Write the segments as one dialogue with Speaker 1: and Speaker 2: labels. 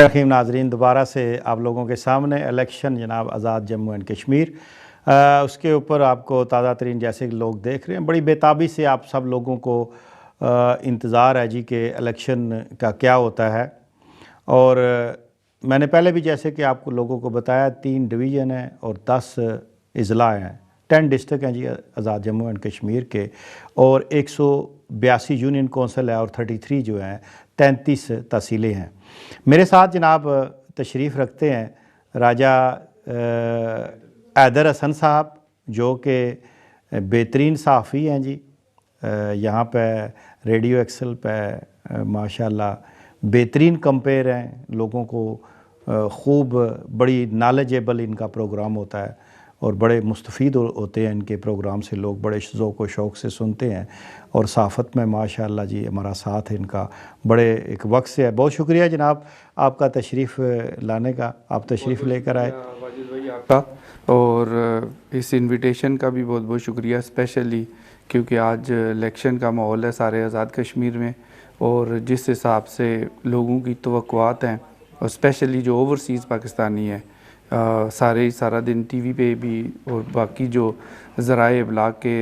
Speaker 1: रहीम नाजरीन, दोबारा से आप लोगों के सामने इलेक्शन जनाब आज़ाद जम्मू एंड कश्मीर, उसके ऊपर आपको ताज़ा तरीन जैसे कि लोग देख रहे हैं, बड़ी बेताबी से आप सब लोगों को इंतज़ार है जी कि इलेक्शन का क्या होता है। और मैंने पहले भी जैसे कि आपको लोगों को बताया 3 डिवीज़न हैं और 10 अज़ला हैं, 10 डिस्ट्रिक्ट हैं जी आज़ाद जम्मू एंड कश्मीर के, और 182 यूनियन कौंसल है और 33 जो हैं 33 तहसीलें हैं। मेरे साथ जनाब तशरीफ़ रखते हैं राजा हैदर हसन साहब, जो कि बेहतरीन सहाफ़ी हैं जी। यहाँ पे रेडियो एक्सल पे माशाल्लाह बेहतरीन कंपेयर हैं, लोगों को खूब बड़ी नॉलेजेबल इनका प्रोग्राम होता है और बड़े मुस्तफ़ीद होते हैं इनके प्रोग्राम से, लोग बड़े ज़ौक़ व शौक़ से सुनते हैं। और सहाफ़त में माशाल्लाह जी हमारा साथ है इनका बड़े एक वक्त से है। बहुत शुक्रिया जनाब आपका तशरीफ़ लाने का, आप तशरीफ़ लेकर आए।
Speaker 2: वाजिद भाई आपका और इस इनविटेशन का भी बहुत बहुत शुक्रिया, स्पेशली क्योंकि आज इलेक्शन का माहौल है सारे आज़ाद कश्मीर में, और जिस हिसाब से लोगों की तवक्कुआत हैं, और स्पेशली जो ओवरसीज़ पाकिस्तानी है, सारा दिन टीवी पे भी और बाकी जो ज़राए इब्लाग के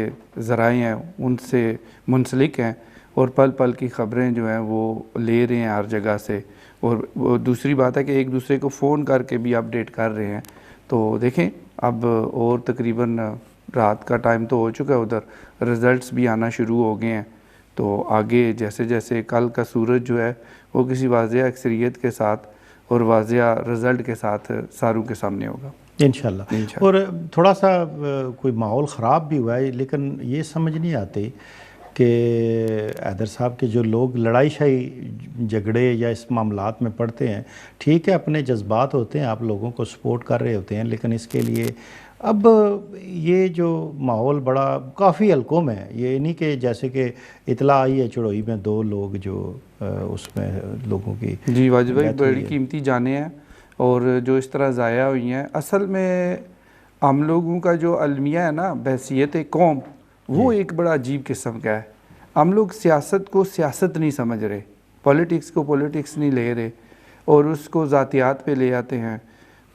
Speaker 2: ज़राए हैं उनसे मुंसलिक हैं, और पल पल की ख़बरें जो हैं वो ले रहे हैं हर जगह से। और दूसरी बात है कि एक दूसरे को फ़ोन करके भी अपडेट कर रहे हैं। तो देखें, अब और तकरीबन रात का टाइम तो हो चुका है, उधर रिज़ल्ट्स भी आना शुरू हो गए हैं। तो आगे जैसे जैसे कल का सूरज जो है वो किसी वाज़िया अक्सरियत के साथ और वाज़िया रिज़ल्ट के साथ सारों के सामने होगा
Speaker 1: इंशाल्लाह। और थोड़ा सा कोई माहौल ख़राब भी हुआ है, लेकिन ये समझ नहीं आती कि हैदर साहब के जो लोग लड़ाई शाही झगड़े या इस मामलात में पड़ते हैं, ठीक है अपने जज्बात होते हैं, आप लोगों को सपोर्ट कर रहे होते हैं, लेकिन इसके लिए अब ये जो माहौल बड़ा काफ़ी हल्कों में है। ये नहीं कि जैसे कि इतला आई है चढ़ोई में 2 लोग जो उसमें लोगों की
Speaker 2: जी वाजिद भाई, बड़ी कीमती जाने हैं और जो इस तरह ज़ाया हुई हैं। असल में हम लोगों का जो अलमिया है ना, बहसीत कौम, वो एक बड़ा अजीब किस्म का है। हम लोग सियासत को सियासत नहीं समझ रहे, पॉलिटिक्स को पॉलिटिक्स नहीं ले रहे, और उसको ज़ातियात पे ले आते हैं।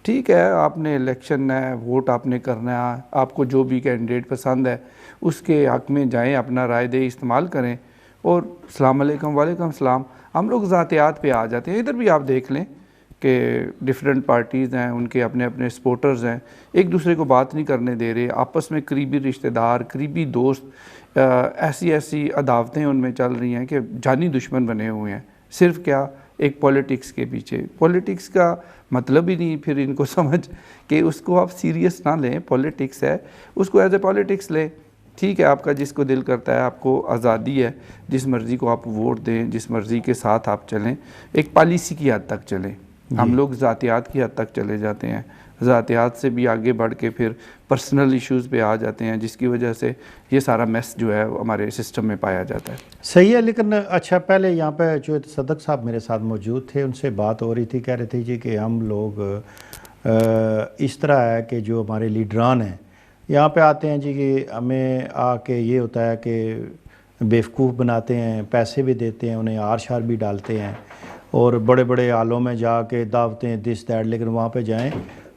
Speaker 2: ठीक है, आपने इलेक्शन है, वोट आपने करना है, आपको जो भी कैंडिडेट पसंद है उसके हक़ में जाएं, अपना राय दे इस्तेमाल करें, और अस्सलाम वालेकुम वालेकुम सलाम। हम लोग ज़ातियात पे आ जाते हैं। इधर भी आप देख लें कि डिफरेंट पार्टीज़ हैं, उनके अपने अपने सपोर्टर्स हैं, एक दूसरे को बात नहीं करने दे रहे, आपस में करीबी रिश्तेदार, करीबी दोस्त, ऐसी ऐसी अदावतें उनमें चल रही हैं कि जानी दुश्मन बने हुए हैं। सिर्फ क्या, एक पॉलिटिक्स के पीछे। पॉलिटिक्स का मतलब ही नहीं फिर इनको समझ कि उसको आप सीरियस ना लें, पॉलिटिक्स है उसको एज ए पॉलिटिक्स लें। ठीक है, आपका जिसको दिल करता है, आपको आज़ादी है, जिस मर्ज़ी को आप वोट दें, जिस मर्ज़ी के साथ आप चलें, एक पॉलिसी की हद तक चलें। हम लोग ज़ातियात की हद तक चले जाते हैं, ज़ातियात से भी आगे बढ़ के फिर पर्सनल इश्यूज़ पे आ जाते हैं, जिसकी वजह से ये सारा मैस जो है हमारे सिस्टम में पाया जाता है।
Speaker 1: सही है, लेकिन अच्छा पहले यहाँ पे जो सदक साहब मेरे साथ मौजूद थे, उनसे बात हो रही थी, कह रहे थे जी कि हम लोग इस तरह है कि जो हमारे लीडरान हैं यहाँ पे आते हैं जी कि हमें आके ये होता है कि बेवकूफ़ बनाते हैं, पैसे भी देते हैं, उन्हें आर शार भी डालते हैं, और बड़े बड़े आलों में जाके दावतें दिस दैट, लेकिन वहाँ पे जाएं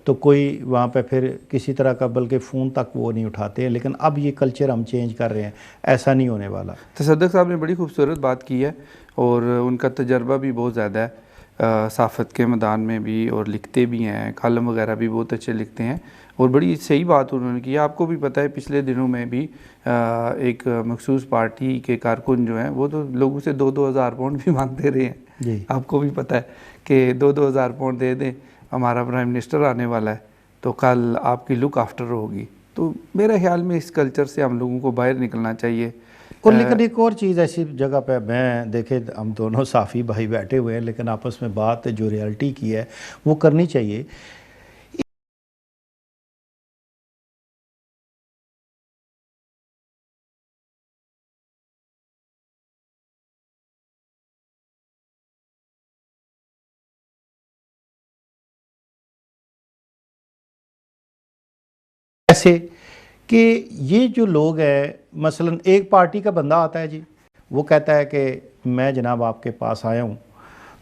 Speaker 1: तो कोई वहाँ पे फिर किसी तरह का बल्कि फ़ोन तक वो नहीं उठाते हैं। लेकिन अब ये कल्चर हम चेंज कर रहे हैं, ऐसा नहीं होने वाला।
Speaker 2: तो सदक साहब ने बड़ी खूबसूरत बात की है, और उनका तजर्बा भी बहुत ज़्यादा है सहाफ़त के मैदान में भी, और लिखते भी हैं, कॉलम वगैरह भी बहुत अच्छे लिखते हैं, और बड़ी सही बात उन्होंने की है। आपको भी पता है पिछले दिनों में भी एक मखसूस पार्टी के कारकुन जो हैं वो तो लोगों से 2-2 हज़ार पाउंड भी मांगते रहे हैं
Speaker 1: जी।
Speaker 2: आपको भी पता है कि 2-2 हज़ार पाउंड दे दें, हमारा प्राइम मिनिस्टर आने वाला है तो कल आपकी लुक आफ्टर होगी। तो मेरे ख्याल में इस कल्चर से हम लोगों को बाहर निकलना चाहिए।
Speaker 1: और लेकिन एक और चीज़ ऐसी जगह पे मैं देखे, हम दोनों साफ़ी भाई बैठे हुए हैं, लेकिन आपस में बात जो रियलिटी की है वो करनी चाहिए। ऐसे कि ये जो लोग हैं, मसलन एक पार्टी का बंदा आता है जी, वो कहता है कि मैं जनाब आपके पास आया हूँ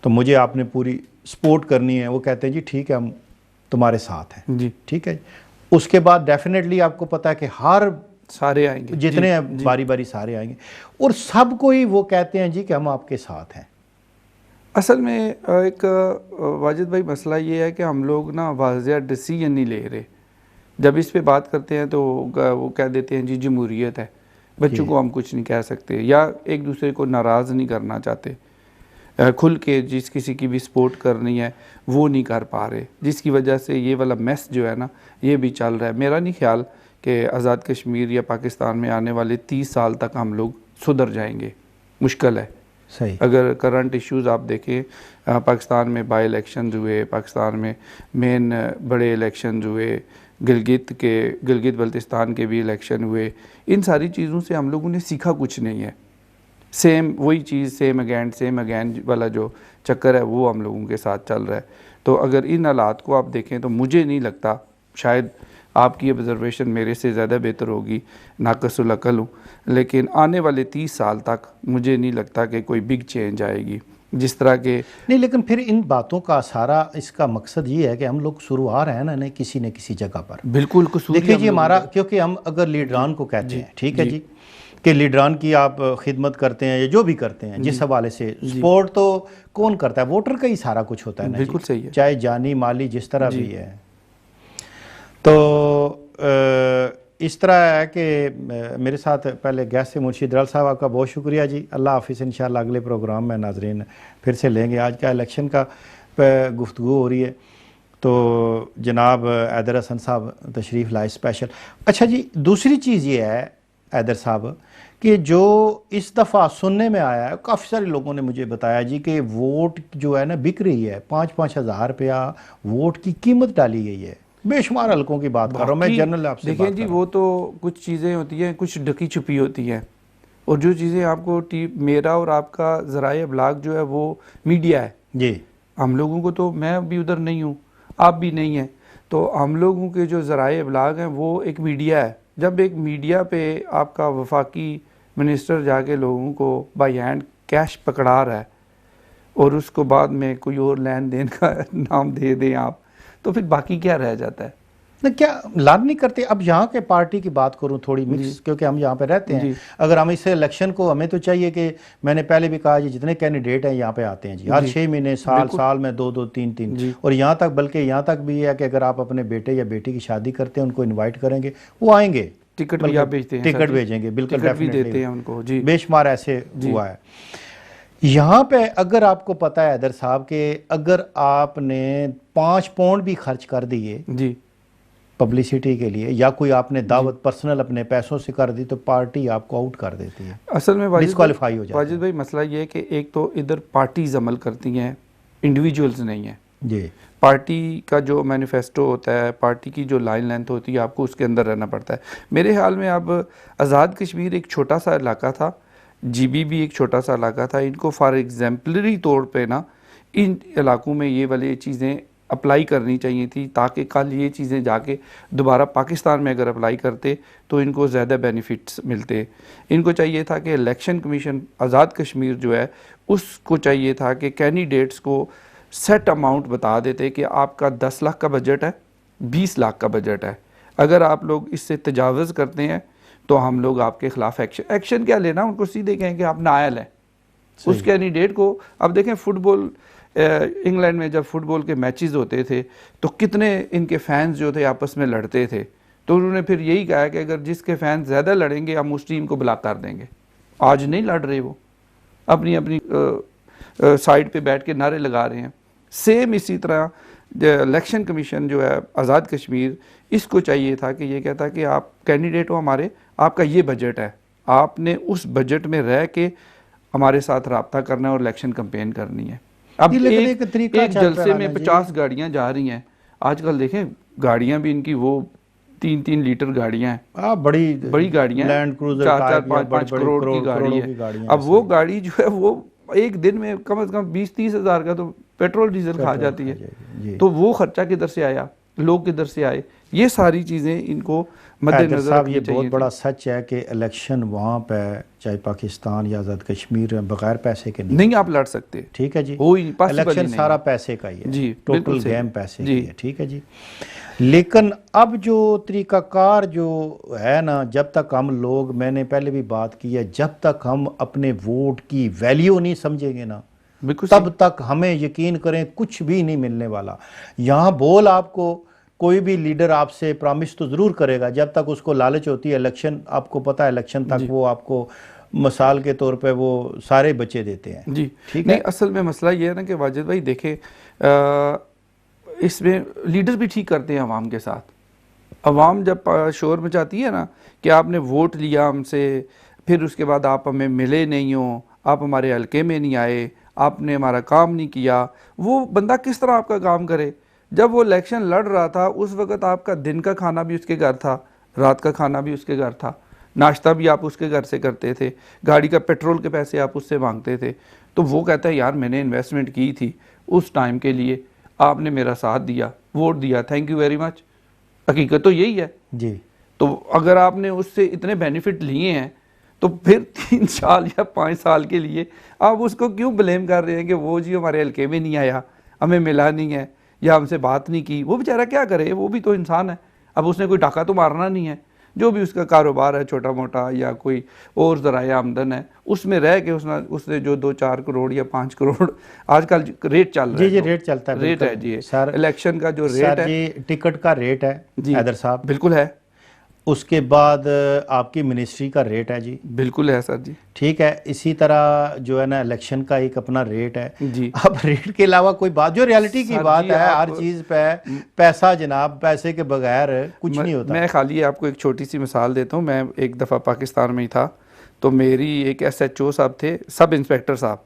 Speaker 1: तो मुझे आपने पूरी सपोर्ट करनी है वो कहते हैं जी ठीक है हम तुम्हारे साथ हैं
Speaker 2: जी
Speaker 1: ठीक है। उसके बाद डेफिनेटली आपको पता है कि हर
Speaker 2: सारे आएंगे,
Speaker 1: जितने हैं बारी बारी सारे आएंगे और सबको ही वो कहते हैं जी कि हम आपके साथ हैं।
Speaker 2: असल में एक वाजिद भाई मसला ये है कि हम लोग ना वाज़ेह डिसीजन नहीं ले रहे। जब इस पे बात करते हैं तो वो कह देते हैं जी जमहूरियत है, बच्चों को हम कुछ नहीं कह सकते, या एक दूसरे को नाराज़ नहीं करना चाहते, खुल के जिस किसी की भी सपोर्ट करनी है वो नहीं कर पा रहे, जिसकी वजह से ये वाला मैस जो है ना ये भी चल रहा है। मेरा नहीं ख्याल कि आज़ाद कश्मीर या पाकिस्तान में आने वाले 30 साल तक हम लोग सुधर जाएंगे, मुश्किल है।
Speaker 1: सही।
Speaker 2: अगर करंट इश्यूज़ आप देखें, पाकिस्तान में बाई इलेक्शन हुए, पाकिस्तान में मेन बड़े इलेक्शन हुए, गिलगित बल्तिस्तान के भी इलेक्शन हुए, इन सारी चीज़ों से हम लोगों ने सीखा कुछ नहीं है। सेम वही चीज़ सेम अगैन वाला जो चक्कर है वो हम लोगों के साथ चल रहा है। तो अगर इन हालात को आप देखें तो मुझे नहीं लगता, शायद आपकी ऑब्जर्वेशन मेरे से ज़्यादा बेहतर होगी, नाक़िसुल अक़ल हूँ, लेकिन आने वाले 30 साल तक मुझे नहीं लगता कि कोई बिग चेंज आएगी जिस तरह के
Speaker 1: नहीं। लेकिन फिर इन बातों का सारा इसका मकसद ये है कि हम लोग शुरू आ रहे हैं ना किसी न किसी जगह पर।
Speaker 2: बिल्कुल कसूर
Speaker 1: देखिए जी हमारा, क्योंकि हम अगर लीडरान को कहते हैं ठीक है जी कि लीडरान की आप खिदमत करते हैं या जो भी करते हैं, जिस हवाले से सपोर्ट तो कौन करता है, वोटर का ही सारा कुछ होता है ना।
Speaker 2: बिल्कुल सही है,
Speaker 1: चाहे जानी माली जिस तरह भी है। तो इस तरह है कि मेरे साथ पहले गेस्ट से मुर्शीद दलाल साहब, आपका बहुत शुक्रिया जी। अल्लाह हाफिज़। इंशाअल्लाह अगले प्रोग्राम में नाजरीन फिर से लेंगे। आज का इलेक्शन का गुफ्तगू हो रही है तो जनाब हैदर हसन साहब तशरीफ़ लाए स्पेशल। अच्छा जी, दूसरी चीज़ ये है हैदर साहब कि जो इस दफ़ा सुनने में आया है, काफ़ी सारे लोगों ने मुझे बताया जी कि वोट जो है ना बिक रही है, 5-5 हज़ार रुपया वोट की कीमत डाली गई है। बेशुमार हलकों की बात कर रहा हूँ मैं, जनरल आपसे बात कर रहा हूं।
Speaker 2: देखिए जी, वो तो कुछ चीज़ें होती हैं, कुछ ढकी छुपी होती हैं, और जो चीज़ें आपको मेरा और आपका ज़राए अबलाग जो है वो मीडिया है
Speaker 1: जी। हम
Speaker 2: लोगों को, तो मैं भी उधर नहीं हूँ, आप भी नहीं हैं, तो हम लोगों के जो ज़राए अबलाग हैं वो एक मीडिया है। जब एक मीडिया पे आपका वफाकी मिनिस्टर जाके लोगों को बाई हैंड कैश पकड़ा रहा है और उसको बाद में कोई और लेन देन का नाम दे दें आप, तो फिर बाकी क्या रह जाता है
Speaker 1: ना? क्या लाद नहीं करते? अब यहाँ के पार्टी की बात करूँ थोड़ी मिक्स, क्योंकि हम यहाँ पे रहते हैं। अगर हम इस इलेक्शन को, हमें तो चाहिए कि मैंने पहले भी कहा जी जितने कैंडिडेट हैं यहाँ पे आते हैं जी, हर 6 महीने साल में 2-2 3-3, और यहाँ तक बल्कि यहाँ तक भी है कि अगर आप अपने बेटे या बेटी की शादी करते हैं उनको इन्वाइट करेंगे, वो आएंगे,
Speaker 2: टिकट भी आप भेजते हैं,
Speaker 1: टिकट भेजेंगे, बिल्कुल
Speaker 2: डेफिनेटली देते हैं उनको जी।
Speaker 1: बेशुमार ऐसे हुआ है यहाँ पे। अगर आपको पता है हैदर साहब के अगर आपने 5 पाउंड भी खर्च कर दिए
Speaker 2: जी
Speaker 1: पब्लिसिटी के लिए, या कोई आपने दावत पर्सनल अपने पैसों से कर दी, तो पार्टी आपको आउट कर देती है,
Speaker 2: असल में
Speaker 1: डिस्क्वालीफाई हो जाता है।
Speaker 2: वाजिद भाई मसला ये है कि एक तो इधर पार्टीज अमल करती हैं, इंडिविजुअल्स नहीं है
Speaker 1: जी।
Speaker 2: पार्टी का जो मैनिफेस्टो होता है, पार्टी की जो लाइन लेंथ होती है, आपको उसके अंदर रहना पड़ता है। मेरे ख्याल में अब आज़ाद कश्मीर एक छोटा सा इलाका था, जीबी भी एक छोटा सा इलाका था, इनको फॉर एग्जाम्पलरी तौर पे ना इन इलाकों में ये वाली चीज़ें अप्लाई करनी चाहिए थी, ताकि कल ये चीज़ें जाके दोबारा पाकिस्तान में अगर अप्लाई करते तो इनको ज़्यादा बेनिफिट्स मिलते। इनको चाहिए था कि इलेक्शन कमीशन आज़ाद कश्मीर जो है उसको चाहिए था कि कैंडिडेट्स को सेट अमाउंट बता देते कि आपका 10 लाख का बजट है, 20 लाख का बजट है, अगर आप लोग इससे तजावज़ करते हैं तो हम लोग आपके ख़िलाफ़ एक्शन क्या लेना, उनको सीधे कहें कि आप नाअहल हैं। उस कैंडिडेट को अब देखें, फुटबॉल इंग्लैंड में जब फुटबॉल के मैचेस होते थे तो कितने इनके फैंस जो थे आपस में लड़ते थे, तो उन्होंने फिर यही कहा कि अगर जिसके फैंस ज़्यादा लड़ेंगे हम उस टीम को ब्लॉक कर देंगे। आज नहीं लड़ रहे, वो अपनी अपनी साइड पे बैठ के नारे लगा रहे हैं। सेम इसी तरह इलेक्शन कमीशन जो है आज़ाद कश्मीर, इसको चाहिए था कि ये कहता कि आप कैंडिडेट हो हमारे, आपका ये बजट है, आपने उस बजट में रह के हमारे साथ रब्ता करना है और इलेक्शन कैंपेन करनी है। अब एक जलसे में 50 गाड़ियां जा रही हैं। आजकल देखें गाड़ियां भी इनकी वो 3-3 लीटर गाड़ियां हैं, बड़ी गाड़ियां,
Speaker 1: लैंड क्रूजर
Speaker 2: 4-5 करोड़ की गाड़ी है। अब वो गाड़ी जो है वो एक दिन में कम से कम 20-30 हज़ार का तो पेट्रोल डीजल खा जाती है, तो वो खर्चा किधर से आया? लोग किधर से आए, ये सारी चीज़ें इनको
Speaker 1: हैदर
Speaker 2: मद्देनजर
Speaker 1: साहब,
Speaker 2: रखनी
Speaker 1: ये
Speaker 2: चाहिए
Speaker 1: बहुत
Speaker 2: थी।
Speaker 1: बड़ा सच है कि इलेक्शन वहाँ पे चाहे पाकिस्तान या आज़ाद कश्मीर में बगैर पैसे के नहीं
Speaker 2: नहीं आप लड़ सकते,
Speaker 1: ठीक है जी।
Speaker 2: हो ही नहीं, possible ही
Speaker 1: इलेक्शन
Speaker 2: नहीं
Speaker 1: सारा
Speaker 2: है।
Speaker 1: पैसे का ही है
Speaker 2: जी,
Speaker 1: टोटल
Speaker 2: बिल्कुल सही
Speaker 1: गेम
Speaker 2: है।
Speaker 1: पैसे
Speaker 2: जी।
Speaker 1: की है, ठीक है जी। लेकिन अब जो तरीकाकार जो है ना, जब तक हम लोग, मैंने पहले भी बात की है, जब तक हम अपने वोट की वैल्यू नहीं समझेंगे ना,
Speaker 2: बिल्कुल
Speaker 1: तब
Speaker 2: सही।
Speaker 1: तक हमें यकीन करें कुछ भी नहीं मिलने वाला। यहाँ बोल आपको कोई भी लीडर आपसे प्रॉमिस तो ज़रूर करेगा, जब तक उसको लालच होती है इलेक्शन, आपको पता है इलेक्शन तक
Speaker 2: जी।
Speaker 1: वो आपको मिसाल के तौर पे वो सारे बच्चे देते हैं,
Speaker 2: जी
Speaker 1: ठीक
Speaker 2: नहीं,
Speaker 1: है।
Speaker 2: असल में मसला ये है ना कि वाजिद भाई देखें, इसमें लीडर भी ठीक करते हैं अवाम के साथ। अवाम जब शोर मचाती है ना कि आपने वोट लिया हमसे, फिर उसके बाद आप हमें मिले नहीं हो, आप हमारे हल्के में नहीं आए, आपने हमारा काम नहीं किया, वो बंदा किस तरह आपका काम करे। जब वो इलेक्शन लड़ रहा था उस वक़्त आपका दिन का खाना भी उसके घर था, रात का खाना भी उसके घर था, नाश्ता भी आप उसके घर से करते थे, गाड़ी का पेट्रोल के पैसे आप उससे मांगते थे। तो वो कहता है यार मैंने इन्वेस्टमेंट की थी उस टाइम के लिए, आपने मेरा साथ दिया, वोट दिया, थैंक यू वेरी मच। हकीकत तो यही है
Speaker 1: जी।
Speaker 2: तो अगर आपने उससे इतने बेनिफिट लिए हैं तो फिर 3 साल या 5 साल के लिए आप उसको क्यों ब्लेम कर रहे हैं कि वो जी हमारे हल्के में नहीं आया, हमें मिला नहीं है या हमसे बात नहीं की। वो बेचारा क्या करे, वो भी तो इंसान है। अब उसने कोई डाका तो मारना नहीं है, जो भी उसका कारोबार है छोटा मोटा या कोई और ज़राए आमदन है उसमें रह के उसने जो 2-4 करोड़ या 5 करोड़ आजकल रेट चल रहा
Speaker 1: जी
Speaker 2: है,
Speaker 1: जी
Speaker 2: तो
Speaker 1: रेट चलता है,
Speaker 2: रेट
Speaker 1: बिल्कुल।
Speaker 2: है जी,
Speaker 1: सर
Speaker 2: इलेक्शन का जो रेट
Speaker 1: सर
Speaker 2: है
Speaker 1: जी, टिकट का रेट है
Speaker 2: जी,
Speaker 1: हैदर साहब,
Speaker 2: बिल्कुल है,
Speaker 1: उसके बाद आपकी मिनिस्ट्री का रेट है जी,
Speaker 2: बिल्कुल है सर जी।
Speaker 1: ठीक है। इसी तरह जो है ना इलेक्शन का एक अपना रेट है।
Speaker 2: जी।
Speaker 1: अब रेट के अलावा कोई बात, जो रियलिटी की
Speaker 2: सर
Speaker 1: बात
Speaker 2: जी,
Speaker 1: है,
Speaker 2: आप
Speaker 1: हर चीज़ पे पैसा जनाब, पैसे के बगैर कुछ नहीं होता।
Speaker 2: मैं खाली आपको एक छोटी सी मिसाल देता हूँ। मैं एक दफ़ा पाकिस्तान में ही था तो मेरी एक SHO साहब थे, सब इंस्पेक्टर साहब